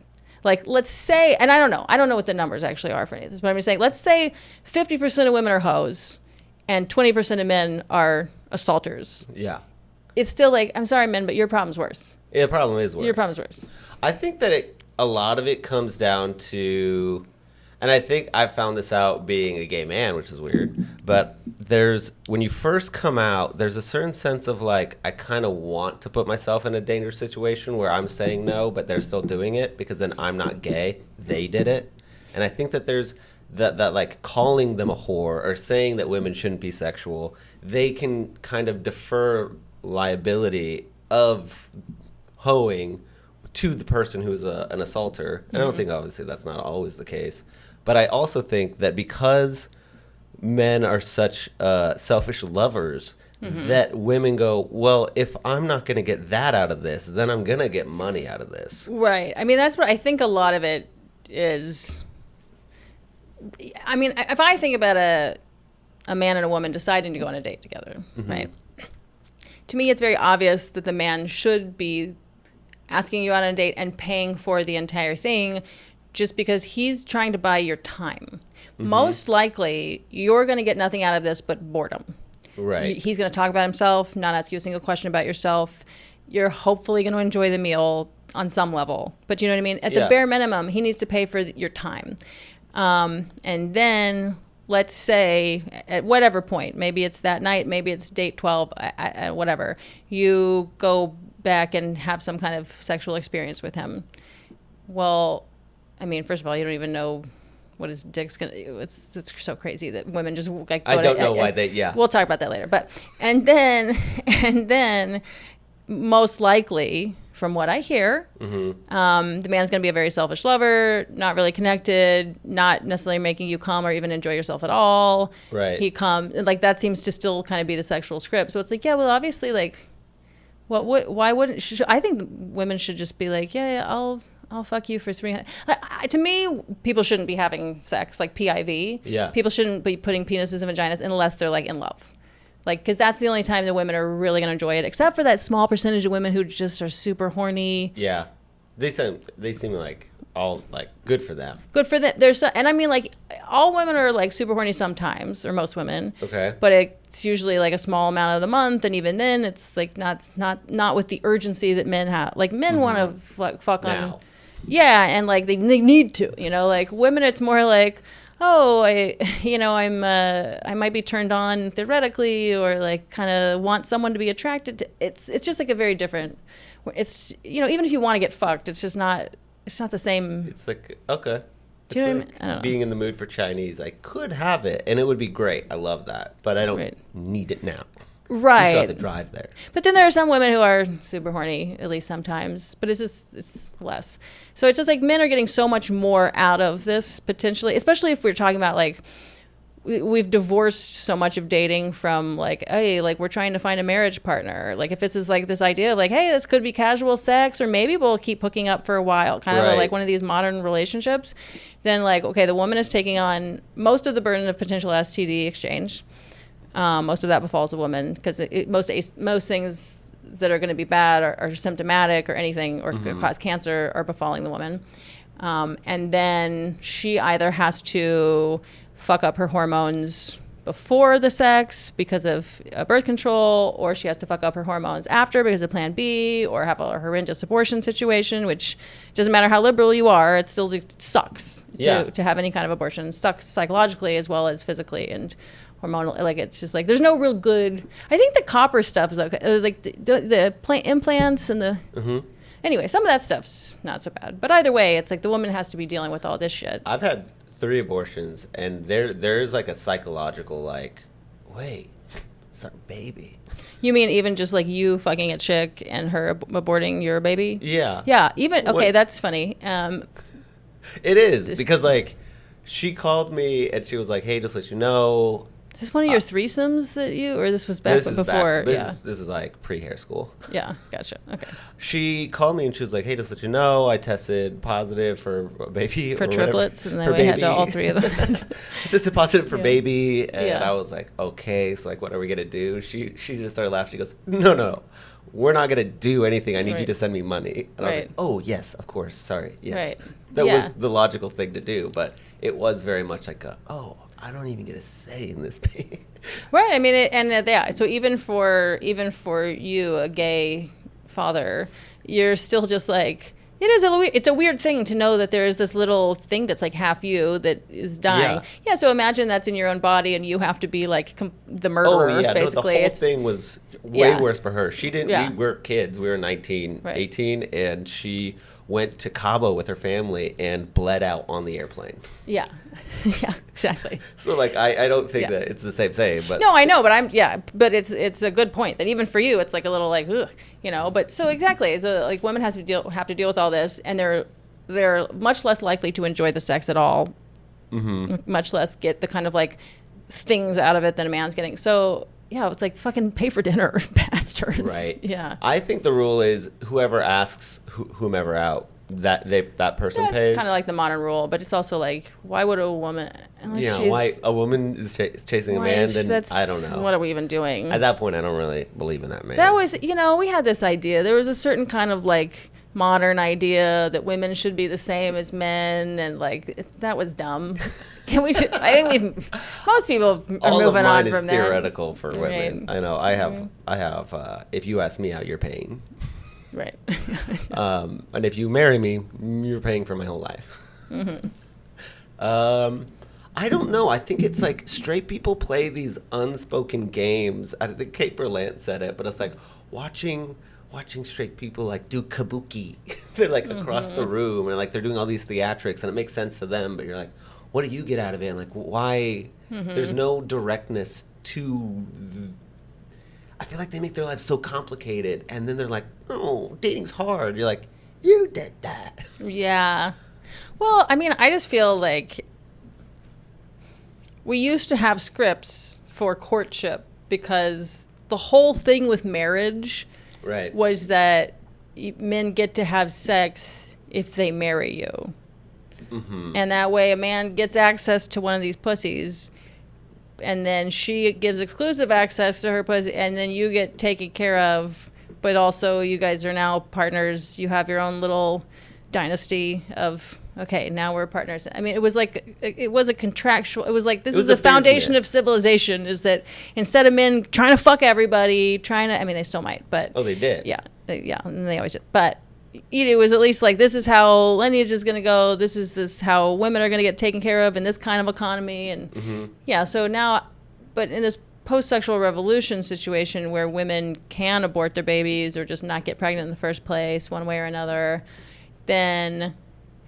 Like, let's say, and I don't know what the numbers actually are for any of this, but I'm just saying, let's say 50% of women are hoes and 20% of men are assaulters. Yeah. It's still like, I'm sorry, men, but your problem's worse. Yeah, the problem is worse. Your problem's worse. I think that a lot of it comes down to, and I think I found this out being a gay man, which is weird, but when you first come out, there's a certain sense of like, I kind of want to put myself in a dangerous situation where I'm saying no, but they're still doing it because then I'm not gay. They did it. And I think that there's that like calling them a whore or saying that women shouldn't be sexual, they can kind of defer liability of hoeing to the person who's an assaulter. Mm-hmm. I don't think obviously that's not always the case. But I also think that because men are such selfish lovers, that women go, well, if I'm not going to get that out of this, then I'm going to get money out of this. Right. I mean, that's what I think a lot of it is. I mean, if I think about a man and a woman deciding to go on a date together, right? To me, it's very obvious that the man should be asking you out on a date and paying for the entire thing, just because he's trying to buy your time. Most likely, you're going to get nothing out of this but boredom. Right. He's going to talk about himself, not ask you a single question about yourself. You're hopefully going to enjoy the meal on some level. But you know what I mean? At the bare minimum, he needs to pay for your time. And then, let's say, at whatever point, maybe it's that night, maybe it's date 12, whatever, you go back and have some kind of sexual experience with him. Well, I mean, first of all, you don't even know what his dick's gonna. It's so crazy that women just like. I don't know why they. Yeah. We'll talk about that later. But and then, most likely, from what I hear, the man's gonna be a very selfish lover, not really connected, not necessarily making you come or even enjoy yourself at all. Right. He like that seems to still kind of be the sexual script. So it's like, yeah, well, obviously, like, why wouldn't? I think women should just be like, yeah, I'll fuck you for 300. To me, people shouldn't be having sex, like PIV. Yeah. People shouldn't be putting penises in vaginas unless they're like in love. Like, because that's the only time the women are really going to enjoy it, except for that small percentage of women who just are super horny. Yeah. They seem like all like good for them. Good for them. And I mean, like, all women are like super horny sometimes, or most women. Okay. But it's usually like a small amount of the month, and even then, it's like not with the urgency that men have. Like, men want to fuck now. on. Yeah, and like they need to, you know, like women, it's more like, oh, I might be turned on theoretically, or like kind of want someone to be attracted to. It's just like a very different. It's, you know, even if you want to get fucked, it's just not. It's not the same. It's like, okay. Do you know like what I mean? I don't know. Being in the mood for Chinese, I could have it, and it would be great. I love that, but I don't need it now. Right. You still have to drive there. But then there are some women who are super horny, at least sometimes. But it's less. So it's just like men are getting so much more out of this potentially, especially if we're talking about like, we've divorced so much of dating from like, hey, like we're trying to find a marriage partner. Like if this is like this idea of like, hey, this could be casual sex, or maybe we'll keep hooking up for a while, kind of like one of these modern relationships. Then like, okay, the woman is taking on most of the burden of potential STD exchange. Most of that befalls a woman because most things that are going to be bad are symptomatic or anything or cause cancer are befalling the woman. And then she either has to fuck up her hormones before the sex because of birth control, or she has to fuck up her hormones after because of Plan B, or have a horrendous abortion situation, which doesn't matter how liberal you are, it still sucks to have any kind of abortion. It sucks psychologically as well as physically and hormonal. Like it's just like there's no real good. I think the copper stuff is okay. Like the implants and the. Anyway, some of that stuff's not so bad. But either way, it's like the woman has to be dealing with all this shit. I've had 3 abortions, and there's like a psychological like, wait, it's our baby. You mean even just like you fucking a chick and her aborting your baby? Yeah. Yeah. Even okay, that's funny. It is because like she called me and she was like, "Hey, just let you know." Is this one of your threesomes that you, or this was back before? This is like pre-hair school. Yeah, gotcha. Okay. She called me and she was like, "Hey, just let you know, I tested positive for a baby for triplets, and then we had all 3 of them." Tested positive for baby, and I was like, "Okay, so like, what are we gonna do?" She just started laughing. She goes, "No, we're not gonna do anything. I need you to send me money." And I was like, "Oh yes, of course. Sorry, yes." That was the logical thing to do, but it was very much like I don't even get a say in this thing. Right. I mean, so even for you, a gay father, you're still just like, it's a weird thing to know that there is this little thing that's like half you that is dying. Yeah. So imagine that's in your own body and you have to be like the murderer. Oh yeah. Basically. No, the whole thing was way worse for her. She didn't. We were kids. We were 19, 18, and she went to Cabo with her family and bled out on the airplane. Yeah. Yeah, exactly. So like I don't think that it's the same, but no, I know, but but it's a good point that even for you it's like a little like ugh, you know, but so exactly, so like women have to deal with all this, and they're much less likely to enjoy the sex at all, much less get the kind of like things out of it than a man's getting. So yeah, it's like fucking pay for dinner, bastards. Right. Yeah. I think the rule is whoever asks whomever out, that person pays. That's kind of like the modern rule, but it's also like, why would a woman? Why a woman is chasing a man? Then I don't know. What are we even doing? At that point, I don't really believe in that man. That was, we had this idea. There was a certain kind of like modern idea that women should be the same as men, and like that was dumb. I think most people are moving on from that. All of mine is theoretical for women. Right. I know. I have. If you ask me out, you're paying. Right. And if you marry me, you're paying for my whole life. Mm-hmm. I don't know. I think it's like straight people play these unspoken games. I think Kate Berlant said it, but it's like watching straight people like do kabuki. They're like across the room and like they're doing all these theatrics and it makes sense to them, but you're like, what do you get out of it? And like, why? There's no directness to I feel like they make their lives so complicated and then they're like, oh, dating's hard. You're like, you did that. Yeah. Well, I mean, I just feel like we used to have scripts for courtship because the whole thing with marriage was that men get to have sex if they marry you. Mm-hmm. And that way a man gets access to one of these pussies and then she gives exclusive access to her pussy and then you get taken care of, but also you guys are now partners. You have your own little dynasty of, okay, now we're partners. I mean, it was a contractual, it was like, this is the foundation of civilization, is that instead of men trying to fuck everybody, I mean, they still might, but. Oh, they did? Yeah, and they always did. But it was at least like, this is how lineage is going to go, this is how women are going to get taken care of in this kind of economy, and yeah, so now, but in this post-sexual revolution situation where women can abort their babies or just not get pregnant in the first place, one way or another, then...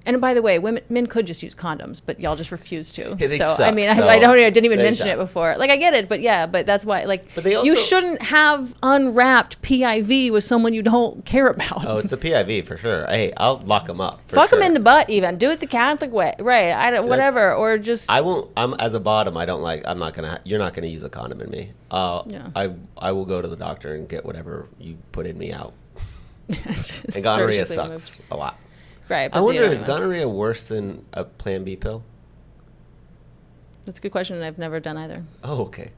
And by the way, men could just use condoms, but y'all just refuse to. Yeah, so I mean, I didn't even mention it before. Like I get it, but that's why. Like, you shouldn't have unwrapped PIV with someone you don't care about. Oh, it's the PIV for sure. Hey, I'll lock them up. Fuck them in the butt, even. Do it the Catholic way, right? Whatever, or just. I won't. I'm as a bottom. I don't like. I'm not gonna. You're not gonna use a condom in me. Yeah. I will go to the doctor and get whatever you put in me out. And gonorrhea sucks a lot. Right, I wonder, is gonorrhea worse than a Plan B pill? That's a good question, and I've never done either. Oh, okay.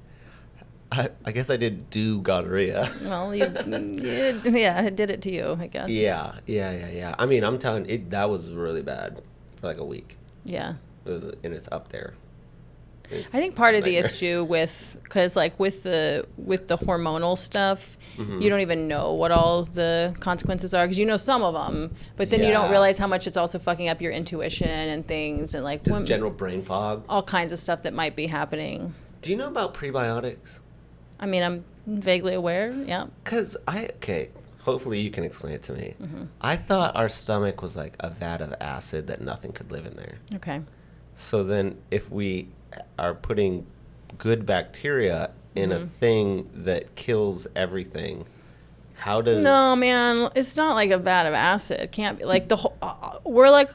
I guess I did do gonorrhea. Well, I did it to you, I guess. Yeah. I mean, I'm telling you, that was really bad for like a week. Yeah. It's up there. I think part of the issue because like with the hormonal stuff, you don't even know what all the consequences are because you know some of them, but then you don't realize how much it's also fucking up your intuition and things and like just general brain fog, all kinds of stuff that might be happening. Do you know about prebiotics? I mean, I'm vaguely aware. Yeah. Because hopefully you can explain it to me. I thought our stomach was like a vat of acid that nothing could live in there. Okay. So then if we are putting good bacteria in a thing that kills everything, how does... No, man, it's not like a vat of acid. It can't be like the whole... we're like...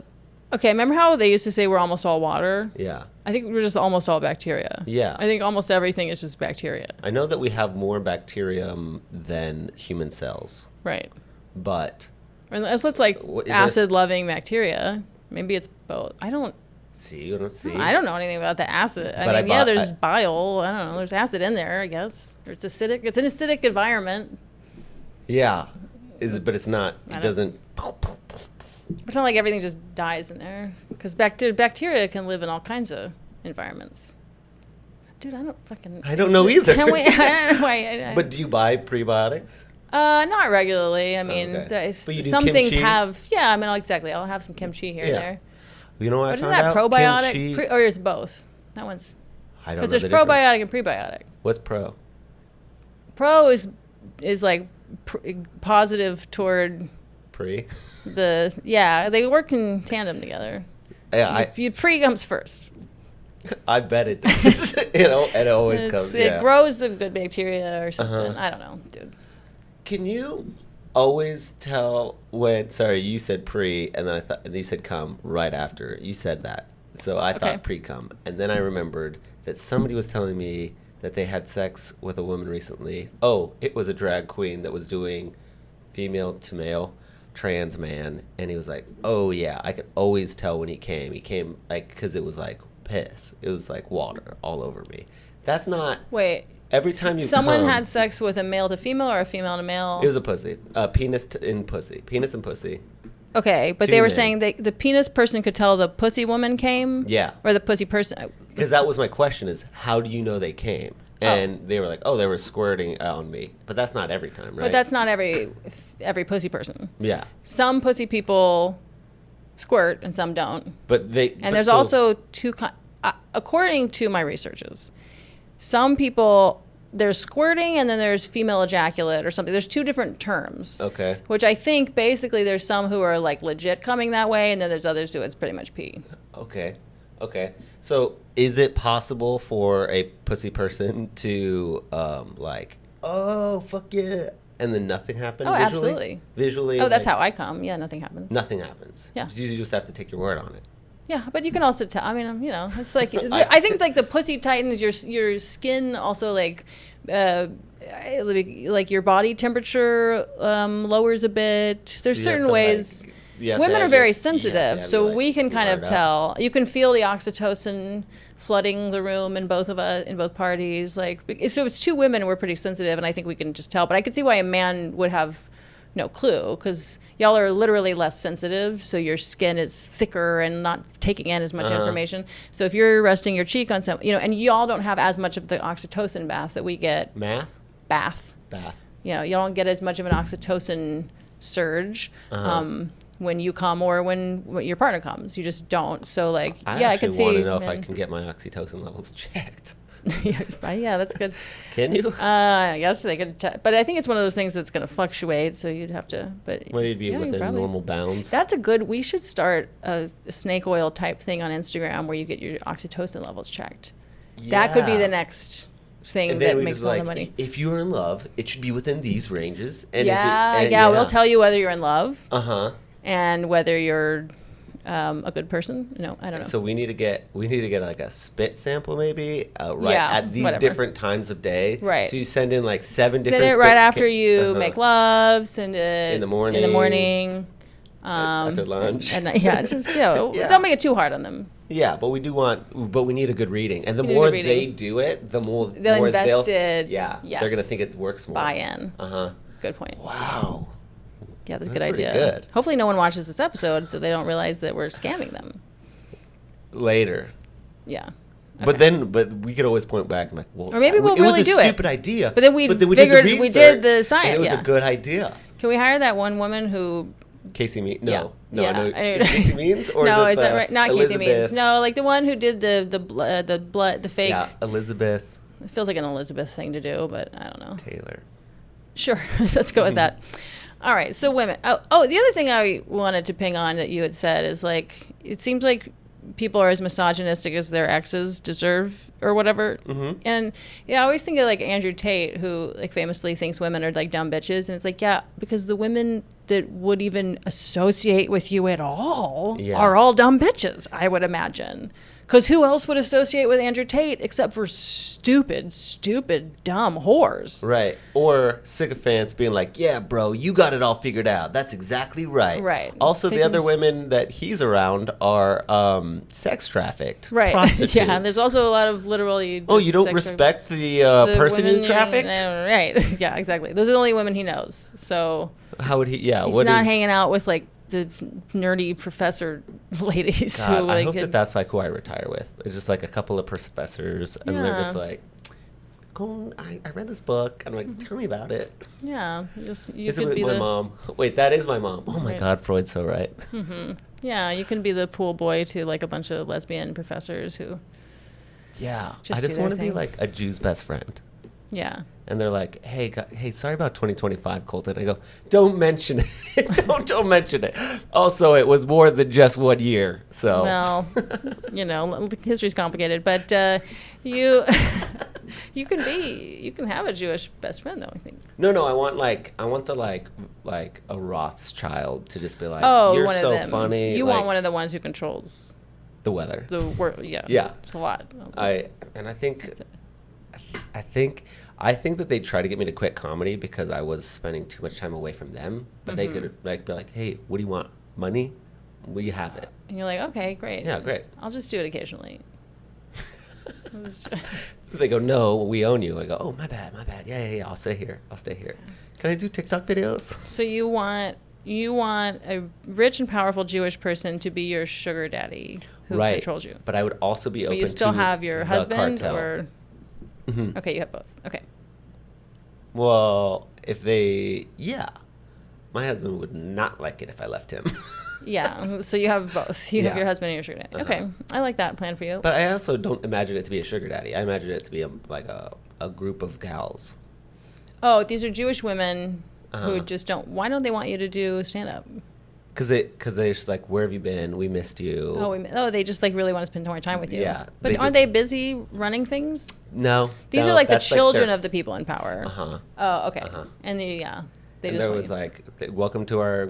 Okay, remember how they used to say we're almost all water? Yeah. I think we're just almost all bacteria. Yeah. I think almost everything is just bacteria. I know that we have more bacterium than human cells. Right. But... Unless it's like acid-loving bacteria. Maybe it's both. I don't... See, you don't see. I don't know anything about the acid. I mean, there's bile. I don't know. There's acid in there, I guess. Or it's acidic. It's an acidic environment. Yeah. But it's not. It doesn't... It's not like everything just dies in there. Because bacteria can live in all kinds of environments. Dude, I don't know either. But do you buy prebiotics? Not regularly. I mean, some things have... Yeah, I mean, exactly. I'll have some kimchi here and there. You know what? Isn't that probiotic? Or is both? That one's. I don't know. Because there's probiotic and prebiotic. What's pro? Pro is like positive toward. Pre? They work in tandem together. Yeah, pre comes first. I bet it does. It always comes. It grows the good bacteria or something. I don't know, dude. Can you always tell when... Sorry, you said pre, and then I thought you said cum right after. You said that. So I thought pre-cum. And then I remembered that somebody was telling me that they had sex with a woman recently. Oh, it was a drag queen that was doing female to male, trans man. And he was like, oh, yeah, I could always tell when he came. He came, like, because it was like piss. It was like water all over me. That's not... Wait... Every time someone had sex with a male to female or a female to male? It was a pussy. Penis and pussy. Penis and pussy. Okay, but they were saying that the penis person could tell the pussy woman came? Yeah. Or the pussy person? Because that was my question is, how do you know they came? And they were like, oh, they were squirting on me. But that's not every time, right? But that's not every pussy person. Yeah. Some pussy people squirt and some don't. But there's also two, according to my researches, some people, there's squirting and then there's female ejaculate or something. There's two different terms. Okay. Which I think basically there's some who are like legit coming that way, and then there's others who it's pretty much pee. Okay. So is it possible for a pussy person to like, oh, fuck yeah, and then nothing happens? Oh, visually? Absolutely. Visually? Oh, that's how I come. Yeah, nothing happens. Nothing happens. Yeah. You just have to take your word on it. Yeah, but you can also tell. I mean, it's like I think like the pussy tightens your skin also like your body temperature lowers a bit. There's certain ways. Women are very sensitive, so we can kind of tell. You can feel the oxytocin flooding the room in both parties. Like, so it's two women, we're pretty sensitive, and I think we can just tell. But I could see why a man would have no clue, because y'all are literally less sensitive, so your skin is thicker and not taking in as much information. So if you're resting your cheek on some, and y'all don't have as much of the oxytocin bath that we get. Bath. Y'all don't get as much of an oxytocin surge. When you come or when your partner comes. You just don't. So, like, I can see. I want to know if I can get my oxytocin levels checked. Yeah, that's good. Can you? Yes, they could. But I think it's one of those things that's going to fluctuate, so you'd have to. But well, you'd be within normal bounds. That's we should start a snake oil type thing on Instagram where you get your oxytocin levels checked. Yeah. That could be the next thing that makes all the money. If you're in love, it should be within these ranges. And we'll tell you whether you're in love. And whether you're a good person. No, I don't know. So we need to get like a spit sample maybe at these different times of day. Right. So you send in like 7 different. Send it right after you make love. Send it in the morning. After lunch. And don't make it too hard on them. Yeah, but we need a good reading, and the more they do it, the more they're invested. They're gonna think it works more. Buy-in. Good point. Wow. Yeah, that's a good idea. Good. Hopefully no one watches this episode so they don't realize that we're scamming them. Later. Yeah. Okay. But we could always point back and like, well, or maybe we'll really do it. It was a stupid idea. But then we figured we did the science. And it was a good idea. Can we hire that one woman who... Casey Means? No. I know. Is Casey Means? Or no, is that right? Not Elizabeth? Casey Means. No, like the one who did the fake... Yeah, Elizabeth. It feels like an Elizabeth thing to do, but I don't know. Taylor. Sure. Let's go with that. All right, so women. Oh, the other thing I wanted to ping on that you had said is, like, it seems like people are as misogynistic as their exes deserve or whatever. Mm-hmm. And I always think of, like, Andrew Tate, who, like, famously thinks women are, like, dumb bitches. And it's like, yeah, because the women that would even associate with you at all are all dumb bitches, I would imagine. Because who else would associate with Andrew Tate except for stupid, dumb whores? Right. Or sycophants being like, yeah, bro, you got it all figured out. That's exactly right. Right. Also, the other women that he's around are sex trafficked. Right. Prostitutes. Yeah, and there's also a lot of literally... Oh, you don't respect the person you trafficked? Right. Yeah, exactly. Those are the only women he knows. So... How would he... Yeah. He's not hanging out with, like, the nerdy professor ladies. God, I hope that's like who I retire with. It's just like a couple of professors, and they're just like, I read this book. I'm like, tell me about it. Yeah, you could be my mom. Wait, that is my mom. Oh my God, Freud's so right. Mm-hmm. Yeah, you can be the pool boy to like a bunch of lesbian professors who. Yeah, I just want to be like a Jew's best friend. Yeah. And they're like, hey, sorry about 2025, Colton. I go, don't mention it. don't mention it. Also, it was more than just 1 year. So, well, history's complicated, but you can have a Jewish best friend though, I think. No, I want a Rothschild to just be like, oh, you're one so of them. funny. You want one of the ones who controls the weather. The world, yeah. Yeah. It's a lot. I think that they try to get me to quit comedy because I was spending too much time away from them. But they could like be like, "Hey, what do you want? Money? We have it." And you're like, "Okay, great. Yeah, great. I'll just do it occasionally." They go, "No, we own you." I go, "Oh, my bad. Yeah. I'll stay here. Can I do TikTok videos?" So you want you want a rich and powerful Jewish person to be your sugar daddy who controls you. But I would also be open to you still have your husband cartel. or... Okay, you have both. Okay. Well, if they... Yeah. My husband would not like it if I left him. Yeah, so you have both. You have your husband and your sugar daddy. Okay, I like that plan for you. But I also don't imagine it to be a sugar daddy. I imagine it to be a group of gals. Oh, these are Jewish women who just don't... Why don't they want you to do stand-up? Because they're just like, where have you been? We missed you. They just like really want to spend more time with you. Yeah. But aren't they busy running things? No. These are like the children of the people in power. Uh-huh. Oh, okay. And they just there was like, welcome to our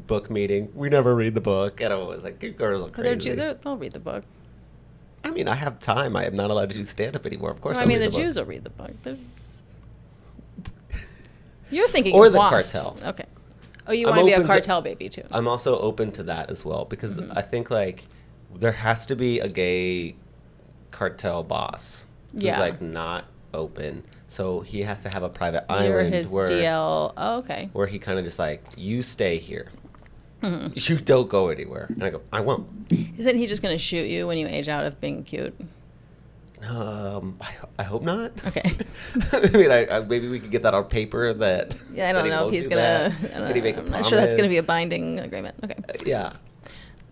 book meeting. We never read the book. And I was like, you girls are crazy. They'll read the book. I mean, I have time. I am not allowed to do stand-up anymore. Of course I mean, the Jews will read the book. You're thinking or of the wasps. cartel. Okay. Oh, you want to be a cartel baby too. I'm also open to that as well because I think like there has to be a gay cartel boss who's like not open. So he has to have a private island his DL. Oh, okay. Where he kind of just like, you stay here. You don't go anywhere. And I go, I won't. Isn't he just going to shoot you when you age out of being cute? I hope not. Okay. I mean, maybe we could get that on paper that... Yeah, I don't know if he's going to... I'm not sure that's going to be a binding agreement. Okay. Yeah.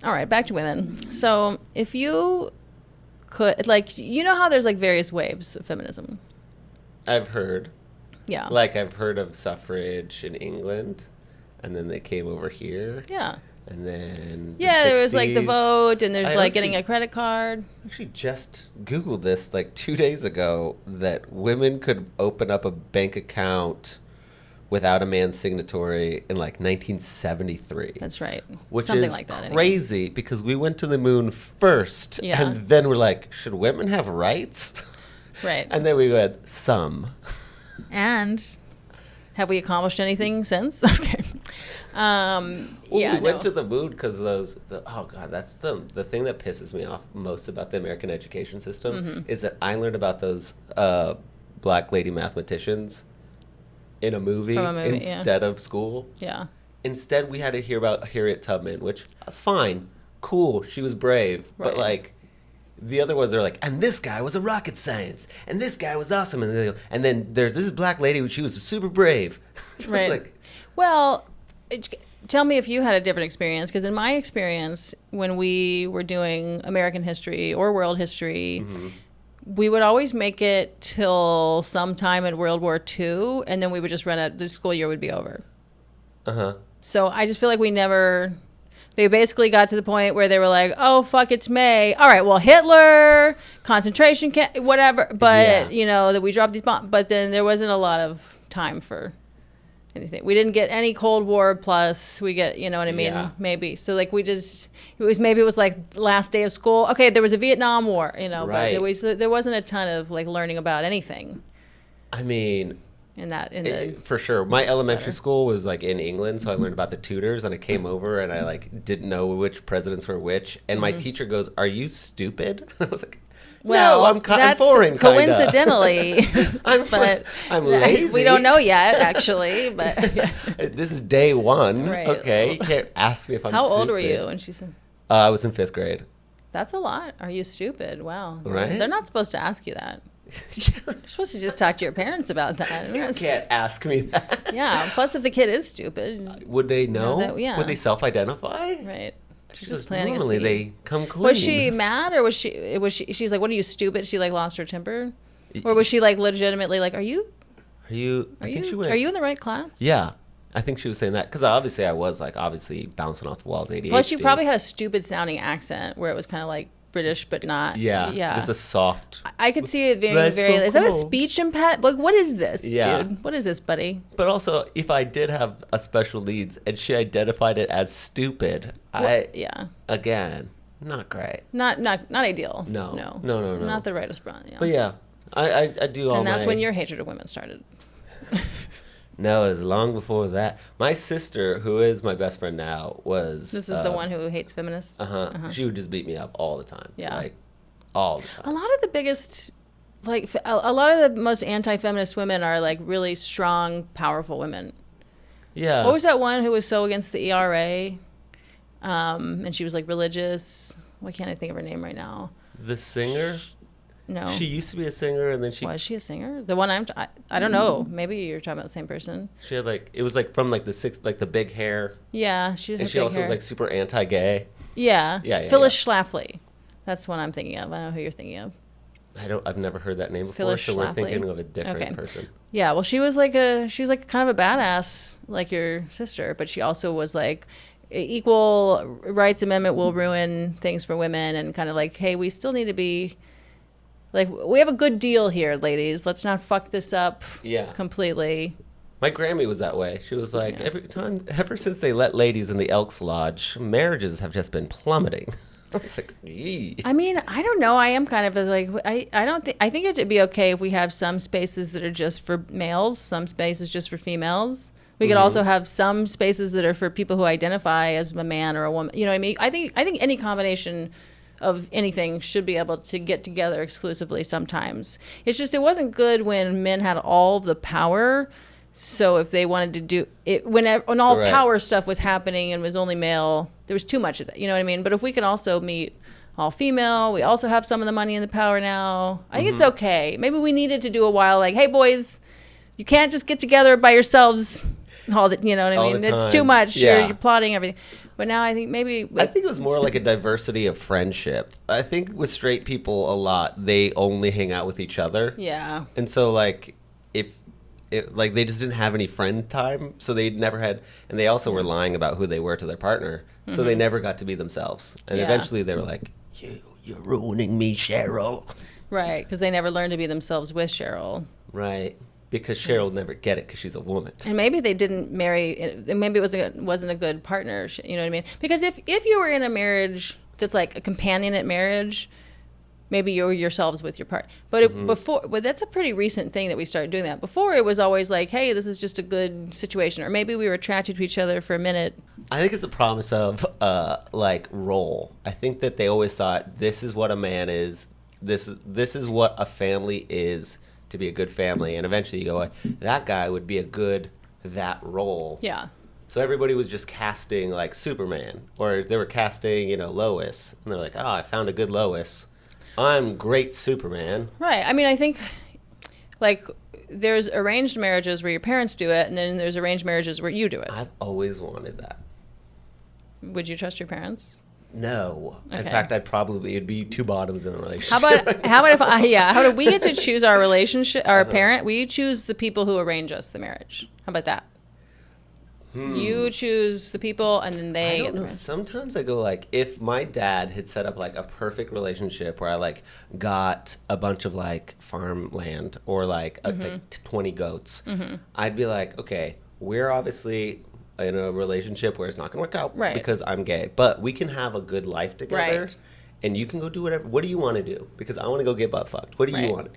All right, back to women. So if you could... Like, you know how there's like various waves of feminism? I've heard. Yeah. Like, I've heard of suffrage in England, and then they came over here. Yeah. And then there was like the vote, and there's like getting a credit card. I actually just Googled this like 2 days ago that women could open up a bank account without a man's signatory in like 1973. That's right. Which Something is like that, crazy because we went to the moon first, and then we're like, should women have rights? Right. And then we went, some. And have we accomplished anything since? Okay. We went to the moon because that's the thing that pisses me off most about the American education system is that I learned about those black lady mathematicians in a movie instead of school. Yeah. Instead, we had to hear about Harriet Tubman, which, fine, cool, she was brave, but like, the other ones, they're like, and this guy was a rocket science, and this guy was awesome, and then there's this black lady, she was super brave. Right. Like, well, tell me if you had a different experience, because in my experience, when we were doing American history or world history, we would always make it till sometime in World War II, and then we would just run out, the school year would be over. So I just feel like they basically got to the point where they were like, oh, fuck, it's May. All right, well, Hitler, concentration camp, whatever. But, that we dropped these bombs. But then there wasn't a lot of time for anything. We didn't get any Cold War plus. We get, you know what I mean? Yeah. Maybe. So, like, it was like last day of school. Okay, there was a Vietnam War, right. But there wasn't a ton of, like, learning about anything. I mean... For sure. My elementary school was like in England, so I learned about the Tudors, and I came over and I like didn't know which presidents were which. And my teacher goes, "Are you stupid?" And I was like, "No, I'm foreign." Coincidentally, I'm lazy. We don't know yet, actually. But this is day one. Right. Okay, you can't ask me if I'm. How stupid. old were you? And she said, "I was in 5th grade." That's a lot. Are you stupid? Wow. Right? They're not supposed to ask you that. You're supposed to just talk to your parents about that. You can't ask me that. Yeah. Plus, if the kid is stupid, would they know? Would they self-identify? Right. She's just planting a seed. Normally, they come clean. Was she mad, or was she? She's like, "What are you, stupid?" She like lost her temper, or was she like legitimately like, "Are you? I think she went. Are you in the right class?" Yeah. I think she was saying that because obviously I was like bouncing off the walls. ADHD. Plus, you probably had a stupid sounding accent where it was kind of like British, but not. Yeah. Just a soft. I could see it very, very. Is that a speech impediment? Like, what is this, dude? What is this, buddy? But also, if I did have a special needs and she identified it as stupid, again, not great. Not ideal. No. Not the right response. Yeah. But yeah, I do all. And that's when your hatred of women started. No, it was long before that. My sister, who is my best friend now, was... This is the one who hates feminists? She would just beat me up all the time. Yeah. Like, all the time. A lot of the biggest... Like, a lot of the most anti-feminist women are, like, really strong, powerful women. Yeah. What was that one who was so against the ERA? And she was like religious. Why can't I think of her name right now? The singer? No. She used to be a singer, and then she... Was she a singer? The one I don't know. Maybe you're talking about the same person. She had like... It was like from like the big hair. Yeah, she did. And she also was like super anti-gay. Yeah. Yeah. Phyllis Schlafly. That's what I'm thinking of. I know who you're thinking of. I've never heard that name before, Phyllis so Schlafly. we're thinking of a different person. Yeah, well, she was like kind of a badass, like your sister, but she also was like, equal rights amendment will ruin things for women, and kind of like, hey, we still need to be, like, we have a good deal here, ladies. Let's not fuck this up completely. My Grammy was that way. She was like, ever since they let ladies in the Elks Lodge, marriages have just been plummeting. I was like, yee. I mean, I don't know. I am kind of like, I think it'd be okay if we have some spaces that are just for males, some spaces just for females. We could also have some spaces that are for people who identify as a man or a woman. You know what I mean? I think any combination of anything should be able to get together exclusively sometimes. It's just, it wasn't good when men had all the power. So if they wanted to do it, when all power stuff was happening and was only male, there was too much of that. You know what I mean? But if we could also meet all female, we also have some of the money and the power now. I think it's okay. Maybe we needed to do a while like, hey boys, you can't just get together by yourselves. All that, you know what I mean? It's too much. Yeah. You're plotting everything. But now I think maybe... I think it was more like a diversity of friendship. I think with straight people a lot, they only hang out with each other. Yeah. And so like, like they just didn't have any friend time, so they never had, and they also were lying about who they were to their partner, so they never got to be themselves. And eventually they were like, you're ruining me, Cheryl. Right, because they never learned to be themselves with Cheryl. Right. Because Cheryl will never get it because she's a woman. And maybe they didn't marry, maybe it wasn't a good partner, you know what I mean? Because if you were in a marriage that's like a companionate marriage, maybe you're yourselves with your partner. But that's a pretty recent thing that we started doing that. Before it was always like, hey, this is just a good situation. Or maybe we were attracted to each other for a minute. I think it's a promise of like role. I think that they always thought this is what a man is. This is what a family is. To be a good family, and eventually you go, that guy would be a good that role. Yeah. So everybody was just casting like Superman, or they were casting, Lois, and they're like, oh, I found a good Lois. I'm great Superman. Right. I mean, I think like there's arranged marriages where your parents do it, and then there's arranged marriages where you do it. I've always wanted that. Would you trust your parents? No. Okay. In fact, it'd be two bottoms in a relationship. How about we get to choose our relationship, our parent? We choose the people who arrange us the marriage. How about that? You choose the people, and then they. I don't know. Sometimes I go like, if my dad had set up like a perfect relationship where I like got a bunch of like farmland or like 20 goats, I'd be like, okay, we're obviously in a relationship where it's not going to work out because I'm gay, but we can have a good life together, and you can go do whatever. What do you want to do? Because I want to go get butt fucked. What do you want?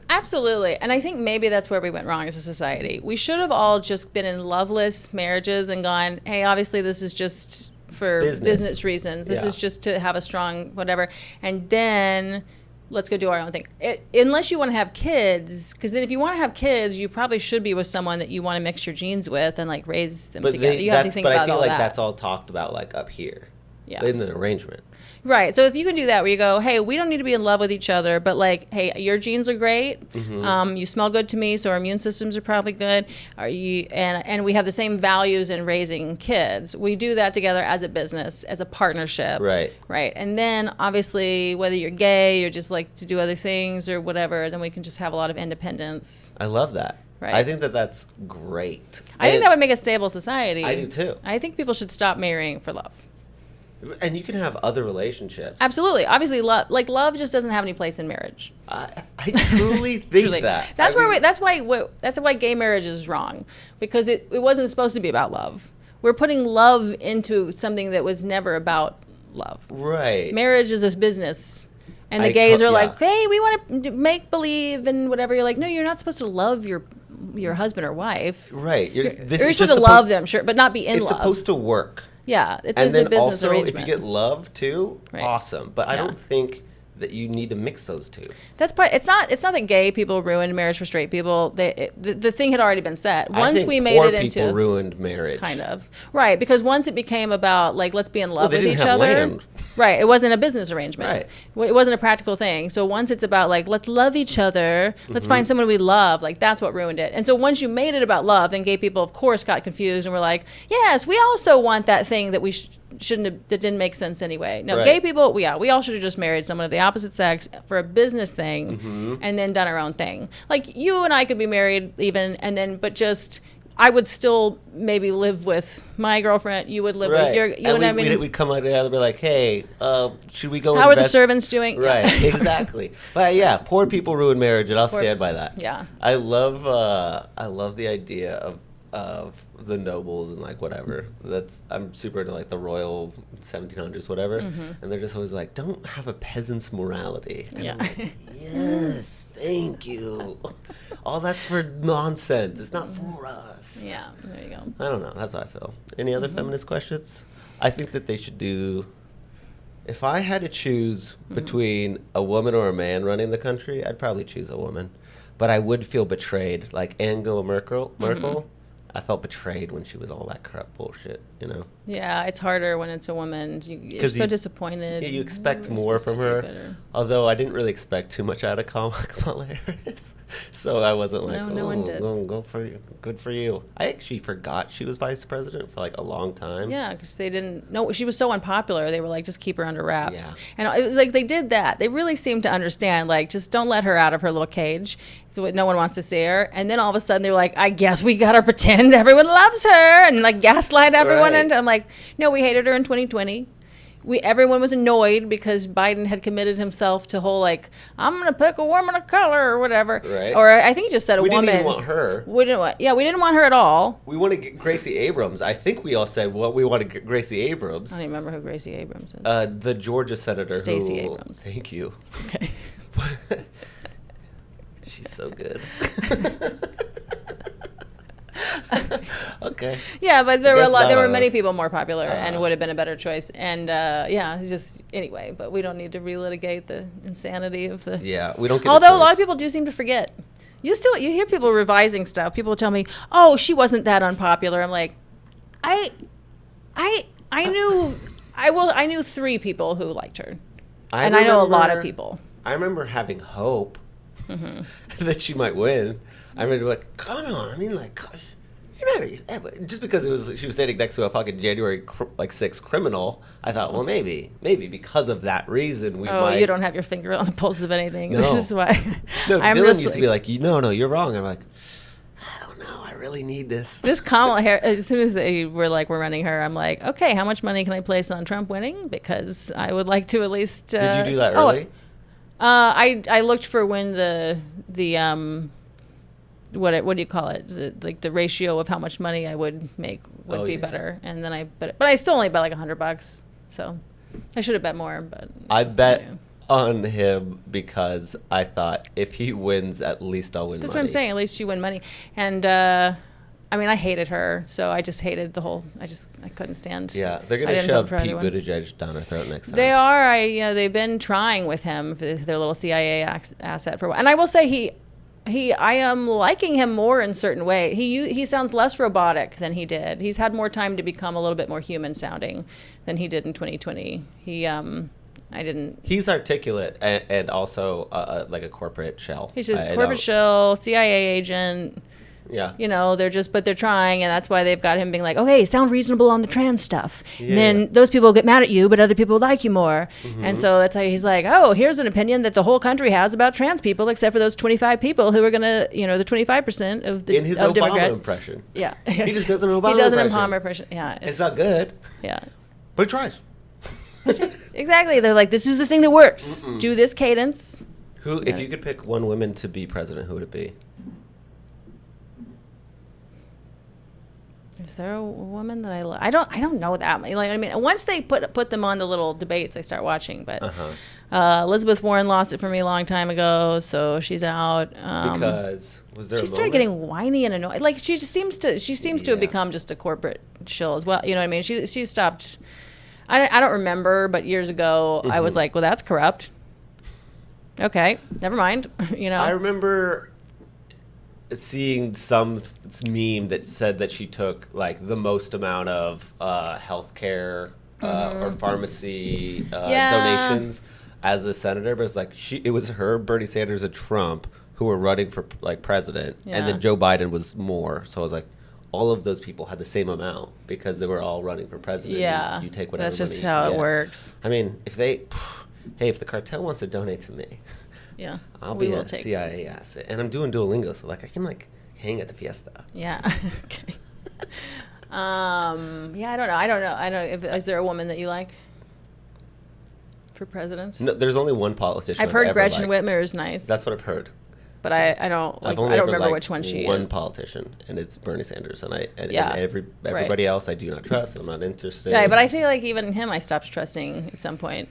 Absolutely. And I think maybe that's where we went wrong as a society. We should have all just been in loveless marriages and gone, hey, obviously this is just for business reasons. This is just to have a strong whatever. And then let's go do our own thing. Unless you want to have kids, because then if you want to have kids, you probably should be with someone that you want to mix your genes with and like raise them together. You have to think about all that. But I feel like that's all talked about like up here. Yeah. In the arrangement. Right. So if you can do that where you go, hey, we don't need to be in love with each other, but like, hey, your genes are great. You smell good to me, so our immune systems are probably good. And we have the same values in raising kids. We do that together as a business, as a partnership. Right. Right. And then obviously whether you're gay or just like to do other things or whatever, then we can just have a lot of independence. I love that. Right. I think that's great. I think that would make a stable society. I do too. I think people should stop marrying for love. And you can have other relationships. Absolutely. Obviously, love just doesn't have any place in marriage. I truly think that. That's why gay marriage is wrong, because it wasn't supposed to be about love. We're putting love into something that was never about love. Right. Marriage is a business. And the gays are like, hey, we want to make believe and whatever. You're like, no, you're not supposed to love your husband or wife. Right. You're supposed to love them, sure, but not be in love. It's supposed to work. Yeah, it's a business arrangement. And then also, if you get love too, awesome. But I don't think that you need to mix those two. That's part. It's not that gay people ruined marriage for straight people. The thing had already been set. Once we made it into, people ruined marriage. Kind of, right? Because once it became about like let's be in love with each other, land. Right? It wasn't a business arrangement. Right. It wasn't a practical thing. So once it's about like let's love each other, let's find someone we love. Like that's what ruined it. And so once you made it about love, then gay people of course got confused and were like, yes, we also want that thing that we shouldn't have, that didn't make sense anyway. No, gay people, we all should have just married someone of the opposite sex for a business thing and then done our own thing. Like you and I could be married even, and then, but just, I would still maybe live with my girlfriend. You would live with your, we'd come out together and be like, hey, should we go How are the servants doing? Right, exactly. But yeah, poor people ruin marriage, and I'll stand by that. Yeah. I love the idea of the nobles and like whatever. I'm super into like the royal 1700s whatever, and they're just always like, don't have a peasant's morality. And I'm like, yes, thank you. All that's for nonsense. It's not for us. Yeah, there you go. I don't know. That's how I feel. Any other feminist questions? I think that they should do. If I had to choose between a woman or a man running the country, I'd probably choose a woman. But I would feel betrayed. Like Angela Merkel, I felt betrayed when she was all that crap bullshit, you know? Yeah, it's harder when it's a woman. You're so disappointed. Yeah, you expect more from her. Although I didn't really expect too much out of Kamala Harris. So I wasn't like, no one did. Go for you. Good for you. I actually forgot she was vice president for like a long time. Yeah, because they didn't know. She was so unpopular. They were like, just keep her under wraps. Yeah. And it was like they did that. They really seemed to understand, like, just don't let her out of her little cage. So no one wants to see her. And then all of a sudden they were like, I guess we got to pretend everyone loves her and like gaslight everyone. And I'm like, no, we hated her in 2020. Everyone was annoyed because Biden had committed himself to whole like, I'm going to pick a woman of color or whatever. Right. Or I think he just said a woman. We didn't even want her. We didn't want her at all. We wanted Gracie Abrams. I think we all said we wanted Gracie Abrams. I don't even remember who Gracie Abrams is. The Georgia senator. Stacey Abrams. Thank you. Okay. She's so good. Okay. Yeah, but there were many people more popular and would have been a better choice. And just anyway, but we don't need to relitigate the insanity of the. Yeah, we don't. Get Although a lot of people do seem to forget. You hear people revising stuff. People tell me, "Oh, she wasn't that unpopular." I'm like, I knew 3 people who liked her, and I know a lot of people. I remember having hope that she might win. I remember like, come on. I mean, like, gosh, just because she was standing next to a fucking January 6th criminal, I thought, well, maybe because of that reason we might. Oh, you don't have your finger on the pulse of anything. No. This is why. No, Dylan used to be like, no, you're wrong. I'm like, I don't know. I really need this. This Kamala Harris, as soon as they were like, we're running her, I'm like, okay, how much money can I place on Trump winning? Because I would like to at least. Did you do that early? I looked for when the what do you call it? The ratio of how much money I would make would be better, and then but I still only bet like $100, so I should have bet more. But I bet on him because I thought if he wins, at least I'll win. That's money. What I'm saying. At least you win money, and I mean I hated her, so I just hated the whole. I couldn't stand. Yeah, they're gonna shove Pete Buttigieg down her throat next time. They are. They've been trying with him for their little CIA asset for a while, and I will say I am liking him more in certain way. He sounds less robotic than he did. He's had more time to become a little bit more human sounding than he did in 2020. He's articulate and also like a corporate shell. He's just corporate shell, CIA agent. Yeah. They're trying, and that's why they've got him being like, okay, sound reasonable on the trans stuff. Yeah. And then those people get mad at you, but other people like you more. Mm-hmm. And so that's how he's like, oh, here's an opinion that the whole country has about trans people, except for those 25 people who are going to, the 25% of the in his Obama Democrats. Impression. Yeah. He just does an Obama impression. He does an Obama impression. Yeah. It's not good. Yeah. But he tries. Exactly. They're like, this is the thing that works. Mm-mm. Do this cadence. If you could pick one woman to be president, who would it be? Is there a woman that I love? I don't know that. Once they put them on the little debates, I start watching. But Elizabeth Warren lost it for me a long time ago, so she's out. Because was there? She started getting whiny and annoyed. Like she seems to have become just a corporate shill as well. You know what I mean? She stopped. I don't remember, but years ago I was like, well, that's corrupt. Okay, never mind. I remember seeing some meme that said that she took like the most amount of healthcare or pharmacy donations as a senator, but it's like it was her, Bernie Sanders, and Trump who were running for like president, and then Joe Biden was more. So I was like, all of those people had the same amount because they were all running for president. Yeah, you take whatever. That's just how it works. I mean, if the cartel wants to donate to me, I'll be a CIA asset, and I'm doing Duolingo, so like I can like hang at the fiesta. Yeah. Okay. I don't know. Is there a woman that you like for president? No, there's only one politician. I've heard Gretchen Whitmer is nice. That's what I've heard. But I don't remember which one she is. One politician, and it's Bernie Sanders, and everybody else I do not trust. I'm not interested. Yeah, but I feel like even him I stopped trusting at some point.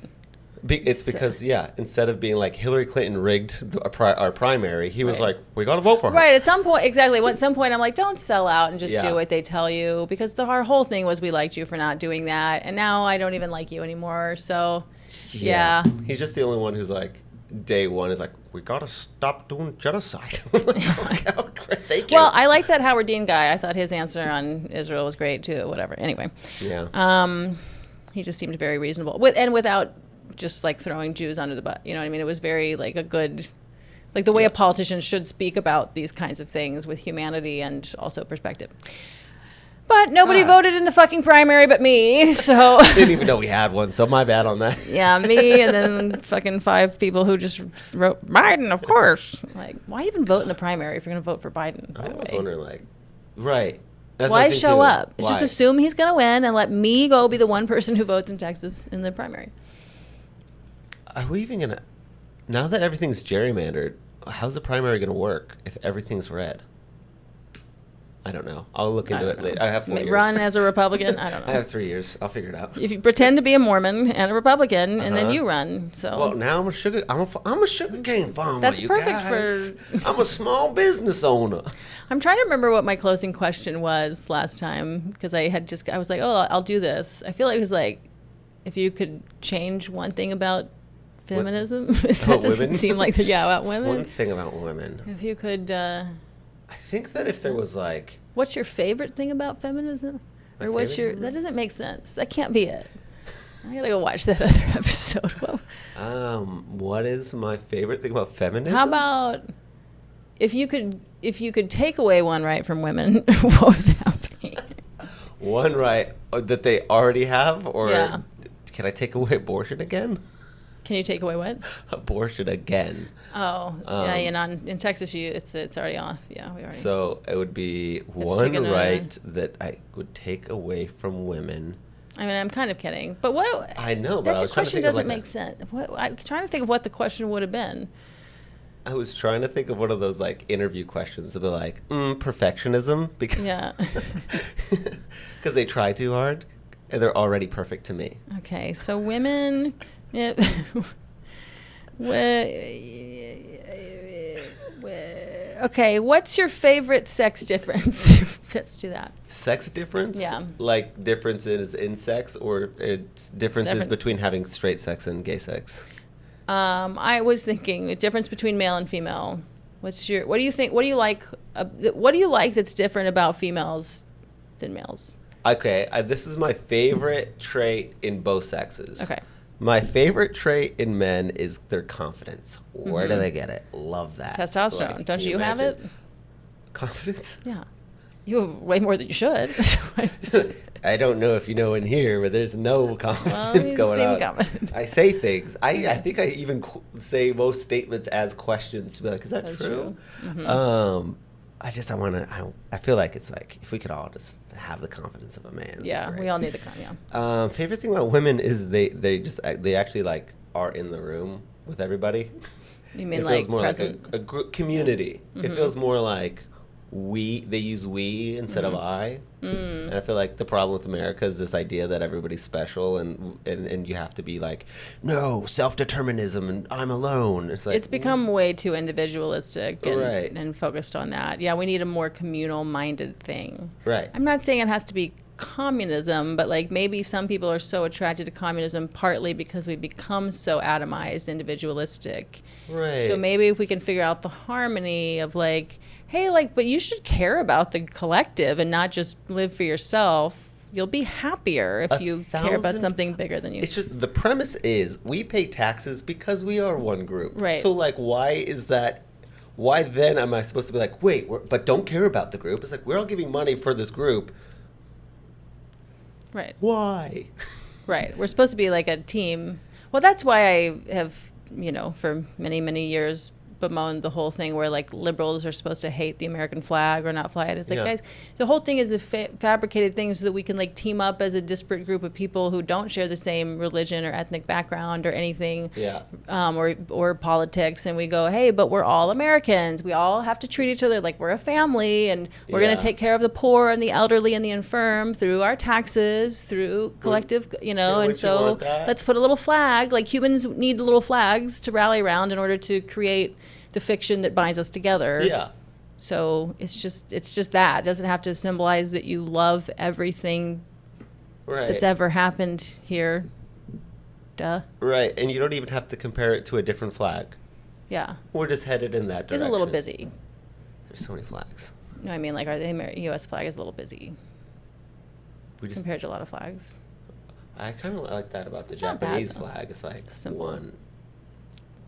Because instead of being like Hillary Clinton rigged our primary, he was like, we got to vote for her. Right, at some point, exactly. At some point, I'm like, don't sell out and just do what they tell you, because our whole thing was we liked you for not doing that, and now I don't even like you anymore. So, yeah. He's just the only one who's like, day one is like, we got to stop doing genocide. Thank you. Well, I like that Howard Dean guy. I thought his answer on Israel was great too. Whatever. Anyway. Yeah. He just seemed very reasonable, without just like throwing Jews under the butt. You know what I mean? It was very like a good, like the way a politician should speak about these kinds of things with humanity and also perspective. But nobody voted in the fucking primary but me, so. Didn't even know we had one, so my bad on that. Yeah, me and then fucking 5 people who just wrote Biden, of course. Like, why even vote in the primary if you're going to vote for Biden? I was wondering, like, right. That's why show up? Just assume he's going to win and let me go be the one person who votes in Texas in the primary. Are we even going to, now that everything's gerrymandered, how's the primary going to work if everything's red? I don't know. I'll look into it later. I have 4 years. Run as a Republican? I don't know. I have 3 years. I'll figure it out. If you pretend to be a Mormon and a Republican, and then you run. So. Well, now I'm a sugar cane farmer. That's you perfect guys. for. I'm a small business owner. I'm trying to remember what my closing question was last time, because I was like, oh, I'll do this. I feel like it was like, if you could change one thing about feminism, that doesn't seem like about women. One thing about women. If you could. I think that if there was like... What's your favorite thing about feminism? Or what's your... That doesn't make sense. That can't be it. I gotta go watch that other episode. What is my favorite thing about feminism? How about if you could take away one right from women, what would that be? One right that they already have? Or can I take away abortion again? Can you take away what? Abortion again. Oh, in Texas, it's already off. Yeah, we already. So it would be one right that I would take away from women. I mean, I'm kind of kidding, but what? I know, but that question doesn't make sense. I'm trying to think of what the question would have been. I was trying to think of one of those like interview questions to be like, perfectionism, because because they try too hard and they're already perfect to me. Okay, so women. Okay, what's your favorite sex difference? Let's do that. Sex difference? Yeah. Like differences in sex, or it's differences between having straight sex and gay sex? I was thinking a difference between male and female. What do you think? What do you like? What do you like that's different about females than males? Okay, this is my favorite trait in both sexes. Okay. My favorite trait in men is their confidence. Where do they get it? Love that. Testosterone. Like, don't you have it? Confidence? Yeah. You have way more than you should. I don't know if you know in here, but there's no confidence going on. Confident. I say things. I think I even say most statements as questions to be like, is that true? Mm-hmm. I feel like it's like if we could all just have the confidence of a man. Yeah, we all need the confidence. Favorite thing about women is they actually like are in the room with everybody. You mean it like feels more present? like a community. Yeah. Mm-hmm. It feels more like they use we instead of I. Mm. And I feel like the problem with America is this idea that everybody's special and you have to be like, no, self-determinism and I'm alone. It's like, it's become way too individualistic and focused on that. Yeah, we need a more communal-minded thing. Right. I'm not saying it has to be communism, but like maybe some people are so attracted to communism partly because we become so atomized, individualistic. Right. So maybe if we can figure out the harmony of like, hey, like, but you should care about the collective and not just live for yourself. You'll be happier if you care about something bigger than you. It's just the premise is we pay taxes because we are one group. Right. So like, why is that? Why then am I supposed to be like, wait, but don't care about the group? It's like we're all giving money for this group. Right. Why? Right. We're supposed to be like a team. Well, that's why I have, for many, many years bemoaned the whole thing where like liberals are supposed to hate the American flag or not fly it. It's like, guys, the whole thing is a fabricated thing so that we can like team up as a disparate group of people who don't share the same religion or ethnic background or anything, or politics, and we go, hey, but we're all Americans. We all have to treat each other like we're a family, and we're going to take care of the poor and the elderly and the infirm through our taxes, through collective, and so let's put a little flag. Like humans need little flags to rally around in order to create the fiction that binds us together. Yeah. So it's just that. It doesn't have to symbolize that you love everything that's ever happened here. Duh. Right. And you don't even have to compare it to a different flag. Yeah. We're just headed in that direction. It's a little busy. There's so many flags. No, I mean, like, the U.S. flag is a little busy compared to a lot of flags. I kind of like that about the Japanese flag. It's like simple. One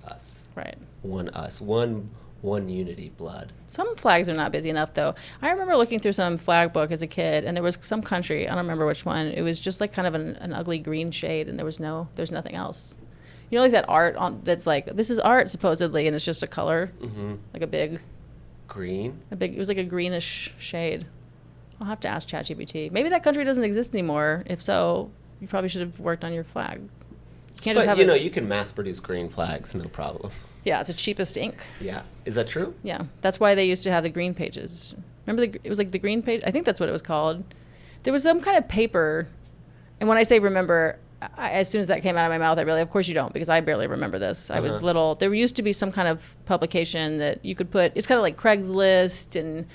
us. Right. One us. One unity blood. Some flags are not busy enough, though. I remember looking through some flag book as a kid, and there was some country, I don't remember which one, it was just like kind of an ugly green shade, and there's nothing else. Like that art that's like, this is art supposedly, and it's just a color, like a big green. It was like a greenish shade. I'll have to ask ChatGPT. Maybe that country doesn't exist anymore. If so, you probably should have worked on your flag. You can't just have you can mass produce green flags, no problem. Yeah, it's the cheapest ink. Yeah. Is that true? Yeah. That's why they used to have the green pages. Remember it was like the green page? I think that's what it was called. There was some kind of paper. And when I say remember, as soon as that came out of my mouth, of course you don't, because I barely remember this. I was little. There used to be some kind of publication that you could put, it's kind of like Craigslist and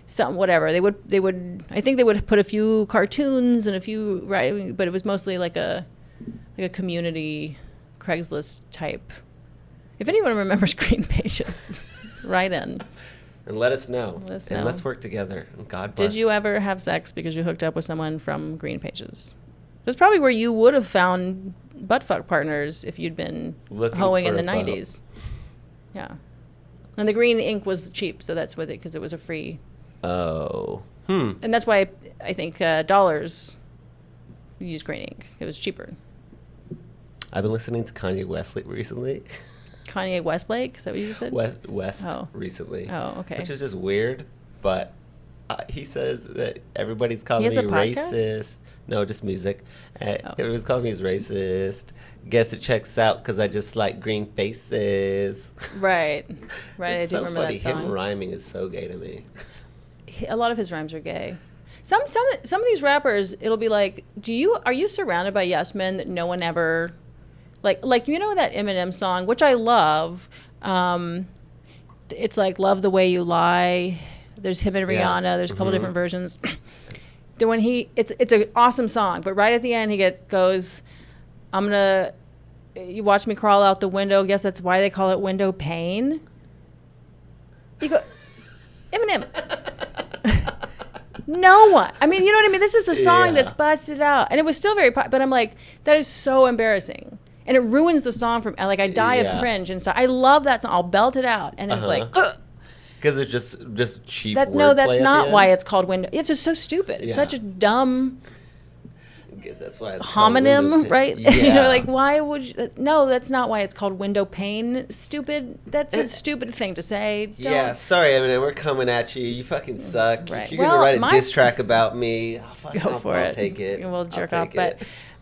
some whatever. They would I think they would put a few cartoons and a few writing, but it was mostly like a community Craigslist type. If anyone remembers green pages, write in. And let us know. And let's work together. And God bless. Did you ever have sex because you hooked up with someone from green pages? That's probably where you would have found buttfuck partners if you'd been hoeing in the 90s. Yeah. And the green ink was cheap, so that's with it, because it was a free. Oh. And that's why I think dollars use green ink. It was cheaper. I've been listening to Kanye West recently. Kanye Westlake? Is that what you said? West recently. Oh, okay. Which is just weird, but he says that everybody's calling me racist. No, just music. Everyone's calling me racist. Guess it checks out because I just like green faces. Right. I do so remember funny. that song. Him rhyming is so gay to me. A lot of his rhymes are gay. Some of these rappers, it'll be like, are you surrounded by yes men that no one ever... Like that Eminem song, which I love. It's like "Love the Way You Lie." There's him and Rihanna. There's a couple different versions. Then when it's an awesome song, but right at the end he goes, you watch me crawl out the window. Guess that's why they call it window pane. You go, Eminem. No one. I mean, you know what I mean? This is a song that's busted out, and it was still very but I'm like, that is so embarrassing. And it ruins the song from, like, I die of cringe. And so I love that song. I'll belt it out. And then it's like, because it's just cheap that's not why it's called window. It's just so stupid. It's such a dumb I guess that's why it's homonym, right? Yeah. Like, why would you? No, that's not why it's called window pane. Stupid. That's a stupid thing to say. Yeah, sorry, Eminem. We're coming at you. You fucking suck. Right. If you're going to write a diss track about me, I'll take it. We'll jerk off.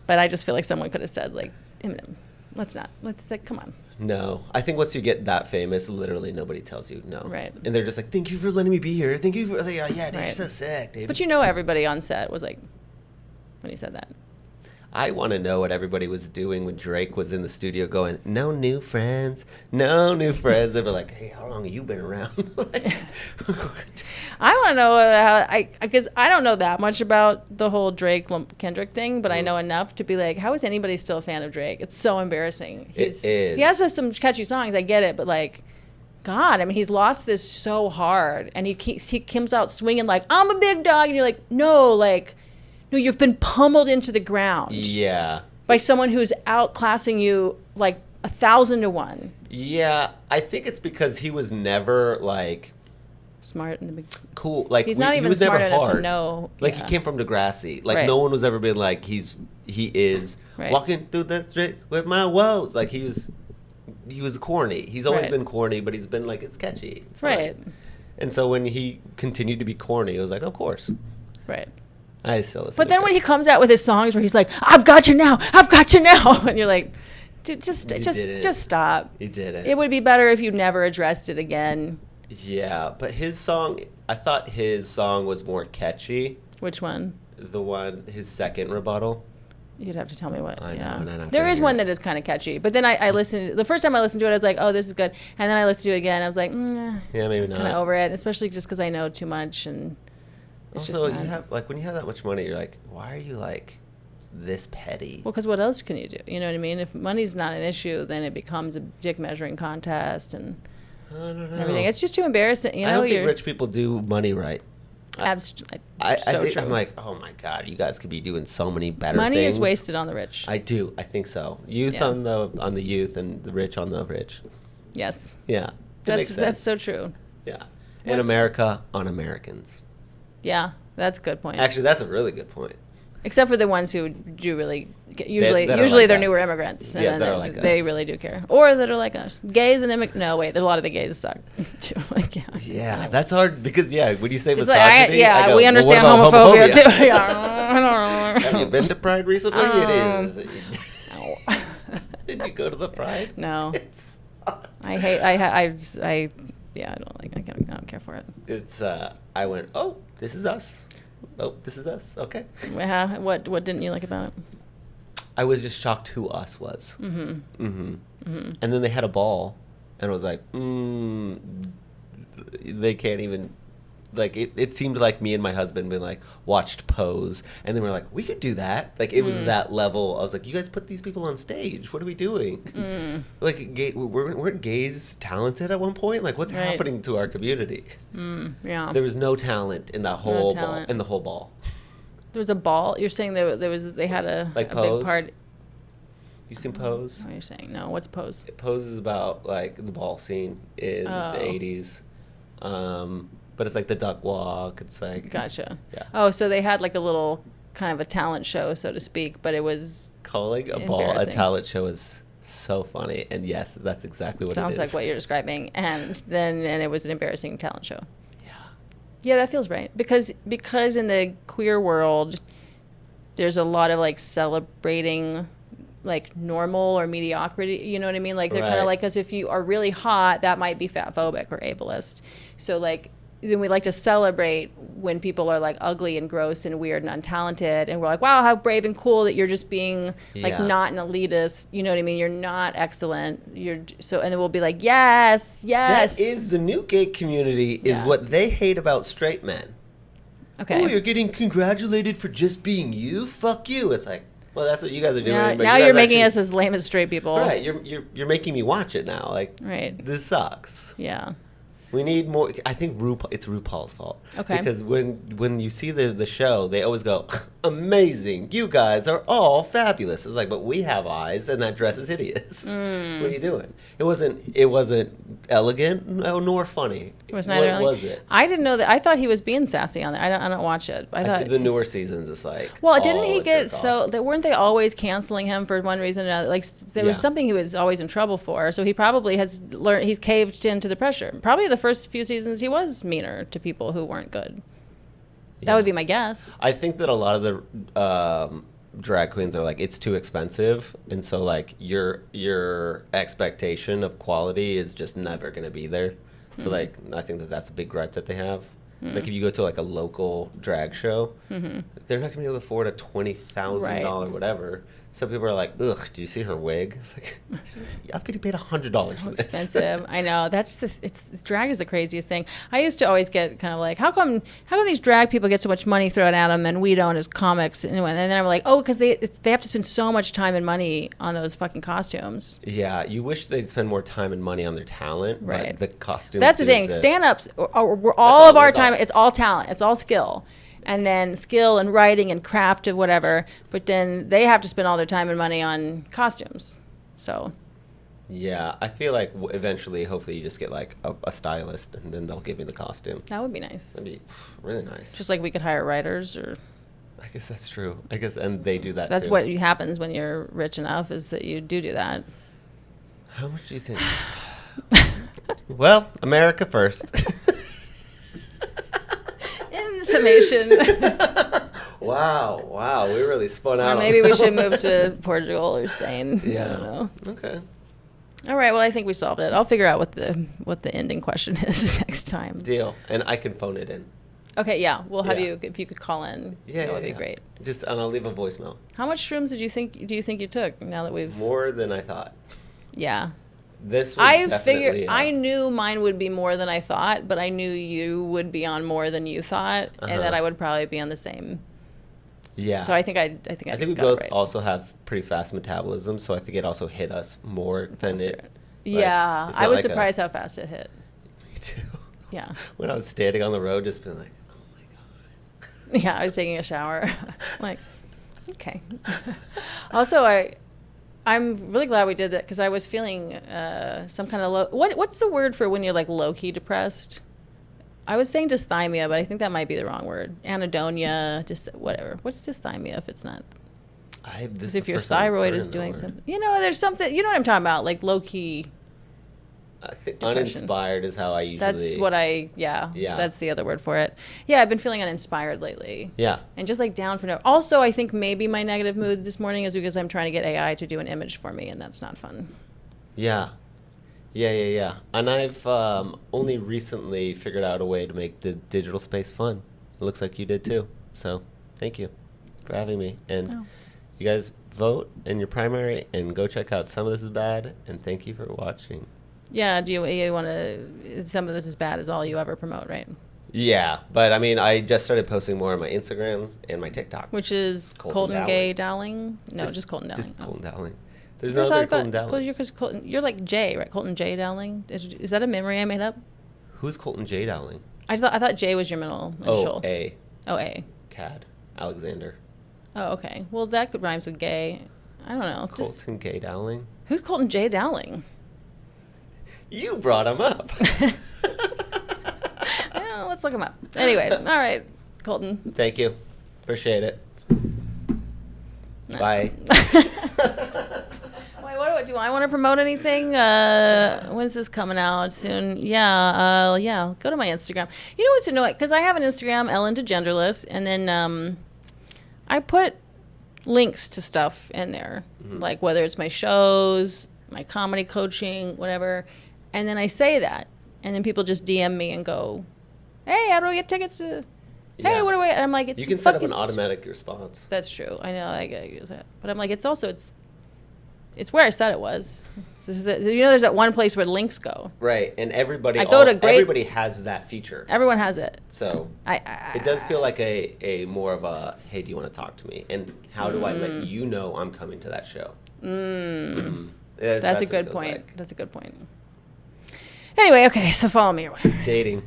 But I just feel like someone could have said, like, Eminem, let's like, come on. No, I think once you get that famous, literally nobody tells you no. Right. And they're just like, thank you for letting me be here. Thank you for, dude, you're so sick, dude. But everybody on set was like, when he said that. I want to know what everybody was doing when Drake was in the studio going, no new friends, no new friends. They were like, hey, how long have you been around? I want to know because I don't know that much about the whole Drake Kendrick thing, but I know enough to be like, how is anybody still a fan of Drake? It's so embarrassing. It is. He has some catchy songs. I get it, but like, God, I mean, he's lost this so hard, and he comes out swinging like, I'm a big dog, and you're like, no, you've been pummeled into the ground. Yeah. By someone who's outclassing you like 1,000 to 1. Yeah, I think it's because he was never like smart in the big cool. Like he's not even he was smart never enough hard. to know. Like he came from Degrassi. Like no one was ever been like he is walking through the streets with my woes. Like he was corny. He's always been corny, but he's been like it's catchy. It's right. And so when he continued to be corny, it was like, of course. Right. I still listen. But then when he comes out with his songs where he's like, I've got you now, and you're like, dude, just stop. He did it. It would be better if you never addressed it again. Yeah, but I thought his song was more catchy. Which one? His second rebuttal. You'd have to tell me what. I know. There is one that is kind of catchy, but then I listened. The first time I listened to it, I was like, "Oh, this is good," and then I listened to it again. I was like, "Yeah, maybe not." Kind of over it, especially just because I know too much, and it's also just you have when you have that much money, you're like, why are you like this petty? Well, because what else can you do? You know what I mean? If money's not an issue, then it becomes a dick measuring contest and everything. It's just too embarrassing. You know, I don't think rich people do money right. I think true. I'm like, oh my God, you guys could be doing so many better money things. Is wasted on the rich. I think so. Youth on the youth and the rich on the rich. Yes. Yeah. That's so true. Yeah. And America on Americans. Yeah, that's a good point. Actually, that's a really good point. Except for the ones who do really, usually they're newer immigrants, and then they really do care, or that are like us. Gays and immigrants. No, wait, a lot of the gays suck too. Like, yeah, that's hard because when you say misogyny, I go, we understand homophobia too. Have you been to Pride recently? It is. Did you go to the Pride? No. I don't care for it. It's I went, oh, this is us. Oh, this is us. Okay. What didn't you like about it? I was just shocked who us was. And then they had a ball, and I was like, they can't even. Like it seemed like me and my husband been like watched Pose, and then we're like, we could do that. Like it was that level. I was like, you guys put these people on stage. What are we doing? Like, weren't gays talented at one point? Like, what's happening to our community? Yeah, there was no talent in that whole ball. In the whole ball, there was a ball. You're saying they had a big part. You seen Pose? What are you saying? No, what's Pose? Pose is about like the ball scene in the 80s. But it's like the duck walk. It's like... Gotcha. Yeah. Oh, so they had like a little kind of a talent show, so to speak, but it was... Calling a ball a talent show is so funny. And yes, that's exactly what it is. Sounds like what you're describing. And it was an embarrassing talent show. Yeah. Yeah, that feels right. Because in the queer world, there's a lot of like celebrating like normal or mediocrity, you know what I mean? Like they're kind of like, because if you are really hot, that might be fat phobic or ableist. So like... Then we like to celebrate when people are like ugly and gross and weird and untalented, and we're like, wow, how brave and cool that you're just being like not an elitist. You know what I mean? You're not excellent. And then we'll be like, yes. That is the new gay community is what they hate about straight men. Okay. Oh, you're getting congratulated for just being you? Fuck you. It's like, well, that's what you guys are doing. Now you're making us as lame as straight people. Right. You're making me watch it now. Like, this sucks. Yeah. We need more. I think it's RuPaul's fault. Okay. Because when you see the show, they always go, amazing. You guys are all fabulous. It's like, but we have eyes, and that dress is hideous. What are you doing? It wasn't elegant nor funny. It was neither. What was it? I didn't know that. I thought he was being sassy on there. I don't watch it. I thought the newer seasons is like. Well, didn't he get weren't they always canceling him for one reason or another? Like there was something he was always in trouble for. So he probably has learned. He's caved into the pressure. Probably the first few seasons he was meaner to people who weren't good. That would be my guess. I think that a lot of the drag queens are like, it's too expensive, and so like your expectation of quality is just never going to be there. So like I think that's a big gripe that they have. Like if you go to like a local drag show, they're not gonna be able to afford a $20,000 whatever. Some people are like, ugh, do you see her wig? It's like, I'm getting paid $100 for this. Expensive. I know. Drag is the craziest thing. I used to always get kind of like, how come these drag people get so much money thrown at them and we don't as comics? And then I'm like, oh, because they have to spend so much time and money on those fucking costumes. Yeah, you wish they'd spend more time and money on their talent, right? But the costumes. That's the thing. Stand-ups, we're all of our time. It's all talent. It's all skill. And then skill and writing and craft and whatever. But then they have to spend all their time and money on costumes. So. Yeah, I feel like eventually, hopefully, you just get like a stylist, and then they'll give me the costume. That would be nice. That'd be really nice. Just like we could hire writers, or. I guess that's true. And they do that. That's too. what happens when you're rich enough, is that you do that. How much do you think? Well, America first. In summation. Wow, we really spun out. Or maybe we should move to Portugal or Spain. Yeah. I don't know. Okay. All right. Well, I think we solved it. I'll figure out what the ending question is next time. Deal. And I can phone it in. Okay. Yeah. We'll have you, if you could call in. Yeah, that would be great. And I'll leave a voicemail. How much shrooms do you think you took now that we've? More than I thought. Yeah. This was I knew mine would be more than I thought, but I knew you would be on more than you thought, and that I would probably be on the same. Yeah. So I think we both also have pretty fast metabolism, so I think it also hit us more than it. Yeah, I was surprised how fast it hit. Me too. Yeah. When I was standing on the road, just being like, oh my god. Yeah, I was taking a shower. Like, okay. Also, I'm really glad we did that, because I was feeling some kind of low. What's the word for when you're like low key depressed? I was saying dysthymia, but I think that might be the wrong word. Anhedonia, just whatever. What's dysthymia if it's not? Because if your thyroid is doing something, there's something. You know what I'm talking about? Like low key. I think uninspired is how I usually. That's what yeah. That's the other word for it. Yeah, I've been feeling uninspired lately. Yeah. And just like down for no. Also, I think maybe my negative mood this morning is because I'm trying to get AI to do an image for me, and that's not fun. Yeah. Yeah. And I've only recently figured out a way to make the digital space fun. It looks like you did too. So thank you for having me. And you guys vote in your primary and go check out Some of This Is Bad. And thank you for watching. Yeah, do you want to, Some of This Is Bad is all you ever promote, right? Yeah, but I mean, I just started posting more on my Instagram and my TikTok. Which is Colton Gay Dowling? No, just Colton Dowling. Just Colton Dowling. There's no other Colton Dowling. You're like Jay, right? Colton J Dowling. Is that a memory I made up? Who's Colton J Dowling? I thought J was your middle initial. Oh, A. Oh, A. Cad. Alexander. Oh, okay. Well, that could rhymes with gay. I don't know. Colton Gay Dowling? Who's Colton J Dowling? You brought him up. Well, let's look him up. Anyway, all right, Colton. Thank you. Appreciate it. No. Bye. Wait, do I want to promote anything? When's this coming out? Soon? Yeah. Go to my Instagram. You know what's annoying? Because I have an Instagram, Ellen DeGenderless, and then I put links to stuff in there, like whether it's my shows, my comedy coaching, whatever. And then I say that, and then people just DM me and go, "Hey, how do I get tickets to?" Hey, what do I? And I'm like, you can set up an automatic response. That's true. I know I gotta use that, but I'm like, it's where I said it was. There's that one place where links go. Right, and everybody has that feature. Everyone has it. So it does feel like a more of a, hey, do you want to talk to me? And how do I let you know I'm coming to that show? That's a good point. Like. That's a good point. Anyway, okay, so follow me or whatever. Dating.